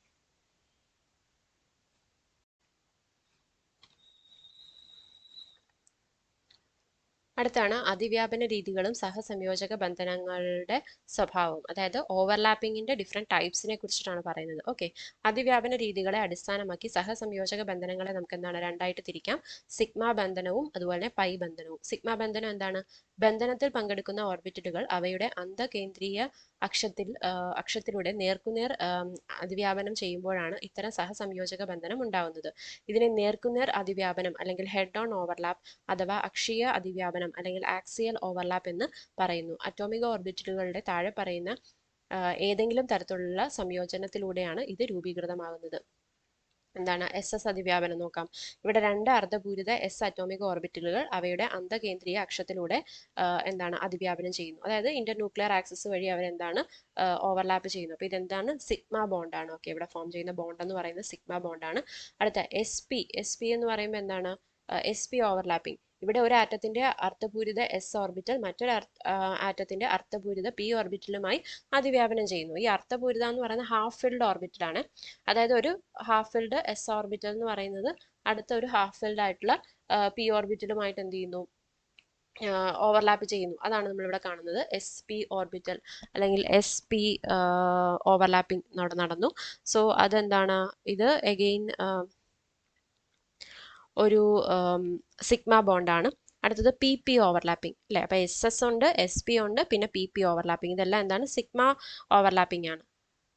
അടുത്താണ് അതിവ്യാപന രീതികളും സഹസംയോജക ബന്ധനങ്ങളുടെ സ്വഭാവം. അതായത് ഓവർലാപ്പിംഗിന്റെ ഡിഫറെന്റ് ടൈപ്സിനെ കുറിച്ചിട്ടാണ് പറയുന്നത്. ഓക്കെ, അതിവ്യാപന രീതികളെ അടിസ്ഥാനമാക്കി സഹസംയോജക ബന്ധനങ്ങളെ നമുക്ക് എന്താണ് രണ്ടായിട്ട് തിരിക്കാം. സിഗ്മ ബന്ധനവും അതുപോലെ പൈ ബന്ധനവും. സിഗ്മ ബന്ധനം എന്താണ്, ബന്ധനത്തിൽ പങ്കെടുക്കുന്ന ഓർബിറ്റലുകൾ അവയുടെ അന്തകേന്ദ്രീയ അക്ഷത്തിലൂടെ നേർക്കുനേർ അതിവ്യാപനം ചെയ്യുമ്പോഴാണ് ഇത്തരം സഹസംയോജക ബന്ധനം ഉണ്ടാവുന്നത്. ഇതിനെ നേർക്കുനേർ അതിവ്യാപനം അല്ലെങ്കിൽ ഹെഡ് ഓൺ ഓവർലാപ്പ് അഥവാ അക്ഷീയ അതിവ്യാപനം അല്ലെങ്കിൽ ആക്സിയൽ ഓവർലാപ്പ് എന്ന് പറയുന്നു. അറ്റോമിക ഓർബിറ്റലുകളുടെ താഴെ പറയുന്ന ഏതെങ്കിലും തരത്തിലുള്ള സംയോജനത്തിലൂടെയാണ് ഇത് രൂപീകൃതമാകുന്നത്. എന്താണ് SS അതിവ്യാപനം നോക്കാം. ഇവിടെ 2 അർദ്ധപൂരിത S അറ്റോമിക ഓർബിറ്റലുകൾ അവയുടെ അന്തകേന്ദ്രീയ അക്ഷത്തിലൂടെ എന്താണ് അതിവ്യാപനം ചെയ്യുന്നു. അതായത് ഇന്റർന്യൂക്ലിയർ ആക്സിസ് വഴി അവരെന്താണ് ഓവർലാപ്പ് ചെയ്യുന്നു. അപ്പൊ ഇതെന്താണ്, സിഗ്മ ബോണ്ടാണ്. ഓക്കെ, ഇവിടെ ഫോം ചെയ്യുന്ന ബോണ്ട് എന്ന് പറയുന്നത് സിഗ്മ ബോണ്ടാണ്. അടുത്ത SP എന്ന് പറയുമ്പോൾ എന്താണ്, SP ഓവർലാപ്പിംഗ്. ഇവിടെ ഒരു ആറ്റത്തിന്റെ അർദ്ധപൂരിത S ഓർബിറ്റൽ മറ്റൊരു ആറ്റത്തിന്റെ അർദ്ധപൂരിത P ഓർബിറ്റലുമായി അതിവ്യാപനം ചെയ്യുന്നു. ഈ അർദ്ധപൂരിത എന്ന് പറയുന്നത് ഹാഫ് ഫിൽഡ് ഓർബിറ്റൽ ആണ്. അതായത് ഒരു ഹാഫ് ഫിൽഡ് S ഓർബിറ്റൽ എന്ന് പറയുന്നത് അടുത്ത ഒരു ഹാഫ് ഫിൽഡ് ആയിട്ടുള്ള P ഓർബിറ്റലുമായിട്ട് എന്ത് ചെയ്യുന്നു, ഓവർലാപ്പ് ചെയ്യുന്നു. അതാണ് നമ്മളിവിടെ കാണുന്നത് SP ഓർബിറ്റൽ അല്ലെങ്കിൽ SP ഓവർലാപ്പിംഗ് നടന്നു. സോ അതെന്താണ്, ഇത് എഗെയിൻ ഒരു സിഗ്മ ബോണ്ടാണ്. അടുത്തത് PP ഓവർലാപ്പിംഗ് അല്ലേ. അപ്പൊ SS ഉണ്ട്, SP ഉണ്ട്, പിന്നെ PP ഓവർലാപ്പിംഗ്. ഇതെല്ലാം എന്താണ്, സിഗ്മ ഓവർലാപ്പിംഗ് ആണ്.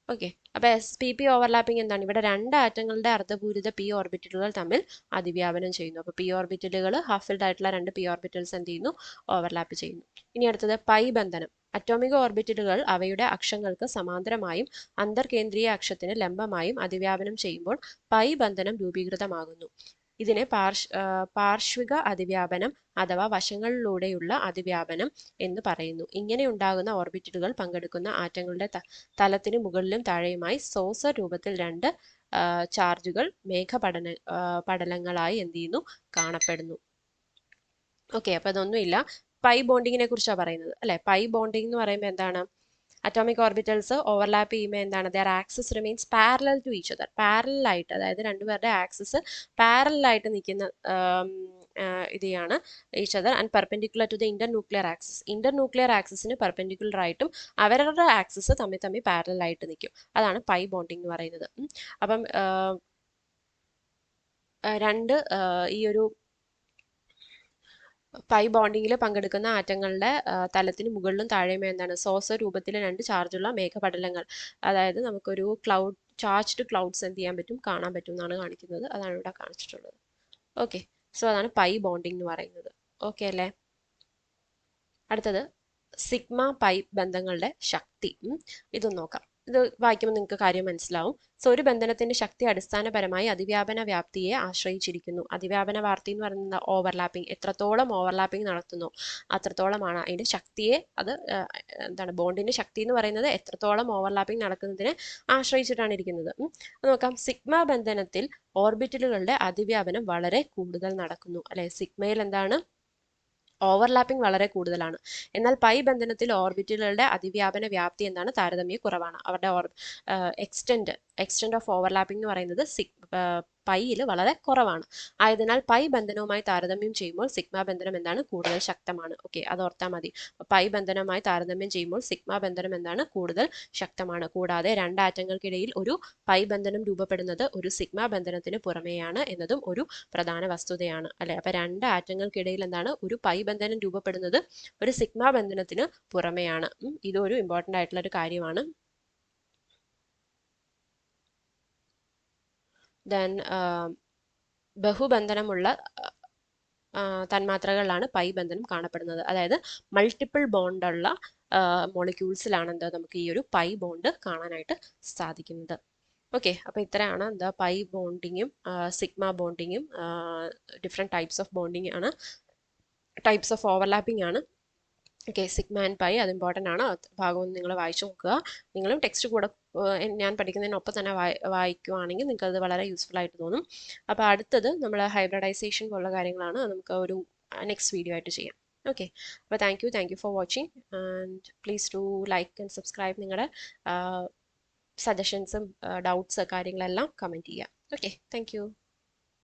ഓക്കെ, അപ്പൊ PP ഓവർലാപ്പിംഗ് എന്താണ്, ഇവിടെ 2 ആറ്റങ്ങളുടെ അർദ്ധപൂരിത P ഓർബിറ്റലുകൾ തമ്മിൽ അതിവ്യാപനം ചെയ്യുന്നു. അപ്പൊ P ഓർബിറ്റലുകൾ ഹാഫ് ഫിൽഡ് ആയിട്ടുള്ള 2 P ഓർബിറ്റൽസ് എന്ത് ചെയ്യുന്നു, ഓവർലാപ്പ് ചെയ്യുന്നു. ഇനി അടുത്തത് പൈ ബന്ധനം. അറ്റോമിക ഓർബിറ്റലുകൾ അവയുടെ അക്ഷങ്ങൾക്ക് സമാന്തരമായും അന്തർകേന്ദ്രീയ അക്ഷത്തിന് ലംബമായും അതിവ്യാപനം ചെയ്യുമ്പോൾ പൈ ബന്ധനം രൂപീകൃതമാകുന്നു. ഇതിനെ പാർശ്വിക അതിവ്യാപനം അഥവാ വശങ്ങളിലൂടെയുള്ള അതിവ്യാപനം എന്ന് പറയുന്നു. ഇങ്ങനെ ഉണ്ടാകുന്ന ഓർബിറ്റലുകൾ പങ്കെടുക്കുന്ന ആറ്റങ്ങളുടെ തലത്തിന് മുകളിലും താഴെയുമായി സോസർ രൂപത്തിൽ 2 ചാർജുകൾ പടലങ്ങളായി എന്ത് ചെയ്യുന്നു, കാണപ്പെടുന്നു. ഓക്കെ, അപ്പൊ അതൊന്നുമില്ല. പൈ ബോണ്ടിങ്ങിനെ കുറിച്ചാണ് പറയുന്നത് അല്ലെ. പൈ ബോണ്ടിങ് എന്ന് പറയുമ്പോൾ എന്താണ്, അറ്റോമിക് ഓർബിറ്റൽസ് ഓവർലാപ്പ് ചെയ്യുമ്പോൾ എന്താണ്, their axis remains parallel to each other. Parallel ആയിട്ട്, അതായത് രണ്ടുപേരുടെ ആക്സിസ് പാരലൽ ആയിട്ട് നിൽക്കുന്ന ഇതാണ് each other and perpendicular to the internuclear axis. Internuclear ആക്സിസിന് പെർപെൻഡിക്കുലർ ആയിട്ടും അവരുടെ ആക്സിസ് തമ്മിൽ പാരലൽ ആയിട്ട് നിൽക്കും. അതാണ് പൈ ബോണ്ടിങ് എന്ന് പറയുന്നത്. അപ്പം ഈ ഒരു പൈ ബോണ്ടിങ്ങിൽ പങ്കെടുക്കുന്ന ആറ്റങ്ങളുടെ തലത്തിന് മുകളിലും താഴെയുമായി എന്താണ് സോസർ രൂപത്തിൽ രണ്ട് ചാർജുള്ള മേഘപടലങ്ങൾ, അതായത് നമുക്കൊരു ചാർജ്ഡ് ക്ലൗഡ്സ് എന്ത് ചെയ്യാൻ പറ്റും, കാണാൻ പറ്റും എന്നാണ് കാണിക്കുന്നത്. അതാണ് ഇവിടെ കാണിച്ചിട്ടുള്ളത്. ഓക്കെ, സോ അതാണ് പൈ ബോണ്ടിങ് എന്ന് പറയുന്നത്. ഓക്കെ അല്ലേ? അടുത്തത് സിഗ്മ പൈ ബന്ധങ്ങളുടെ ശക്തി. ഇതൊന്ന് നോക്കാം. ഇത് വായിക്കുമ്പോൾ നിങ്ങൾക്ക് കാര്യം മനസ്സിലാവും. സോ ഒരു ബന്ധനത്തിന്റെ ശക്തി അടിസ്ഥാനപരമായി അതിവ്യാപന വ്യാപ്തിയെ ആശ്രയിച്ചിരിക്കുന്നു. അതിവ്യാപന വ്യാപ്തി എന്ന് പറയുന്നത് ഓവർലാപ്പിംഗ്, എത്രത്തോളം ഓവർലാപ്പിംഗ് നടത്തുന്നു അത്രത്തോളമാണ് അതിന്റെ ശക്തിയെ, അത് എന്താണ് ബോണ്ടിന്റെ ശക്തി എന്ന് പറയുന്നത് എത്രത്തോളം ഓവർലാപ്പിംഗ് നടക്കുന്നതിനെ ആശ്രയിച്ചിട്ടാണ് ഇരിക്കുന്നത്. നോക്കാം. സിഗ്മ ബന്ധനത്തിൽ ഓർബിറ്റലുകളുടെ അതിവ്യാപനം വളരെ കൂടുതൽ നടക്കുന്നു, അല്ലെ? സിഗ്മയിൽ എന്താണ്, ഓവർലാപ്പിംഗ് വളരെ കൂടുതലാണ്. എന്നാൽ പൈ ബന്ധനത്തിൽ ഓർബിറ്റലുകളുടെ അതിവ്യാപന വ്യാപ്തി എന്താണ്, താരതമ്യ കുറവാണ്. അവരുടെ എക്സ്റ്റെൻഡ് ഓഫ് ഓവർലാപ്പിംഗ് എന്ന് പറയുന്നത് പൈയിൽ വളരെ കുറവാണ്. ആയതിനാൽ പൈ ബന്ധനവുമായി താരതമ്യം ചെയ്യുമ്പോൾ സിഗ്മ ബന്ധനം എന്താണ്, കൂടുതൽ ശക്തമാണ്. ഓക്കെ, അത് ഓർത്താൽ മതി. പൈ ബന്ധനവുമായി താരതമ്യം ചെയ്യുമ്പോൾ സിഗ്മ ബന്ധനം എന്താണ്, കൂടുതൽ ശക്തമാണ്. കൂടാതെ രണ്ട് ആറ്റങ്ങൾക്കിടയിൽ ഒരു പൈ ബന്ധനം രൂപപ്പെടുന്നത് ഒരു സിഗ്മ ബന്ധനത്തിന് പുറമെയാണ് എന്നതും ഒരു പ്രധാന വസ്തുതയാണ്, അല്ലെ? അപ്പൊ രണ്ട് ആറ്റങ്ങൾക്കിടയിൽ എന്താണ്, ഒരു പൈ ബന്ധനം രൂപപ്പെടുന്നത് ഒരു സിഗ്മ ബന്ധനത്തിന് പുറമെയാണ്. ഇതൊരു ഇമ്പോർട്ടന്റ് ആയിട്ടുള്ള ഒരു കാര്യമാണ്. ദെൻ ബഹുബന്ധനമുള്ള തന്മാത്രകളിലാണ് പൈ ബന്ധനം കാണപ്പെടുന്നത്. അതായത് മൾട്ടിപ്പിൾ ബോണ്ടുള്ള മോളിക്യൂൾസിലാണ് എന്താ നമുക്ക് ഈ ഒരു പൈ ബോണ്ട് കാണാനായിട്ട് സാധിക്കുന്നത്. ഓക്കെ, അപ്പോൾ ഇത്രയാണ് എന്താ പൈ ബോണ്ടിങ്ങും സിഗ്മ ബോണ്ടിങ്ങും ഡിഫറെൻറ്റ് ടൈപ്സ് ഓഫ് ബോണ്ടിങ് ആണ്, ടൈപ്സ് ഓഫ് ഓവർലാപ്പിംഗ് ആണ്. ഓക്കെ, സിഗ്മ ആൻഡ് പൈ അത് ഇമ്പോർട്ടൻ്റ് ആണ്. ഭാഗം നിങ്ങൾ വായിച്ചു നോക്കുക. നിങ്ങളും ടെക്സ്റ്റ് കൂടെ ഞാൻ പഠിക്കുന്നതിനൊപ്പം തന്നെ വായിക്കുവാണെങ്കിൽ നിങ്ങൾക്ക് അത് വളരെ യൂസ്ഫുൾ ആയിട്ട് തോന്നും. അപ്പോൾ അടുത്തത് നമ്മൾ ഹൈബ്രിഡൈസേഷൻ പോലുള്ള കാര്യങ്ങളാണ്, നമുക്ക് ഒരു നെക്സ്റ്റ് വീഡിയോ ആയിട്ട് ചെയ്യാം. ഓക്കെ, അപ്പോൾ thank you for watching and please to like and subscribe. നിങ്ങളുടെ സജഷൻസും ഡൗട്ട്സ് കാര്യങ്ങളെല്ലാം കമൻറ്റ് ചെയ്യുക. Okay, thank U.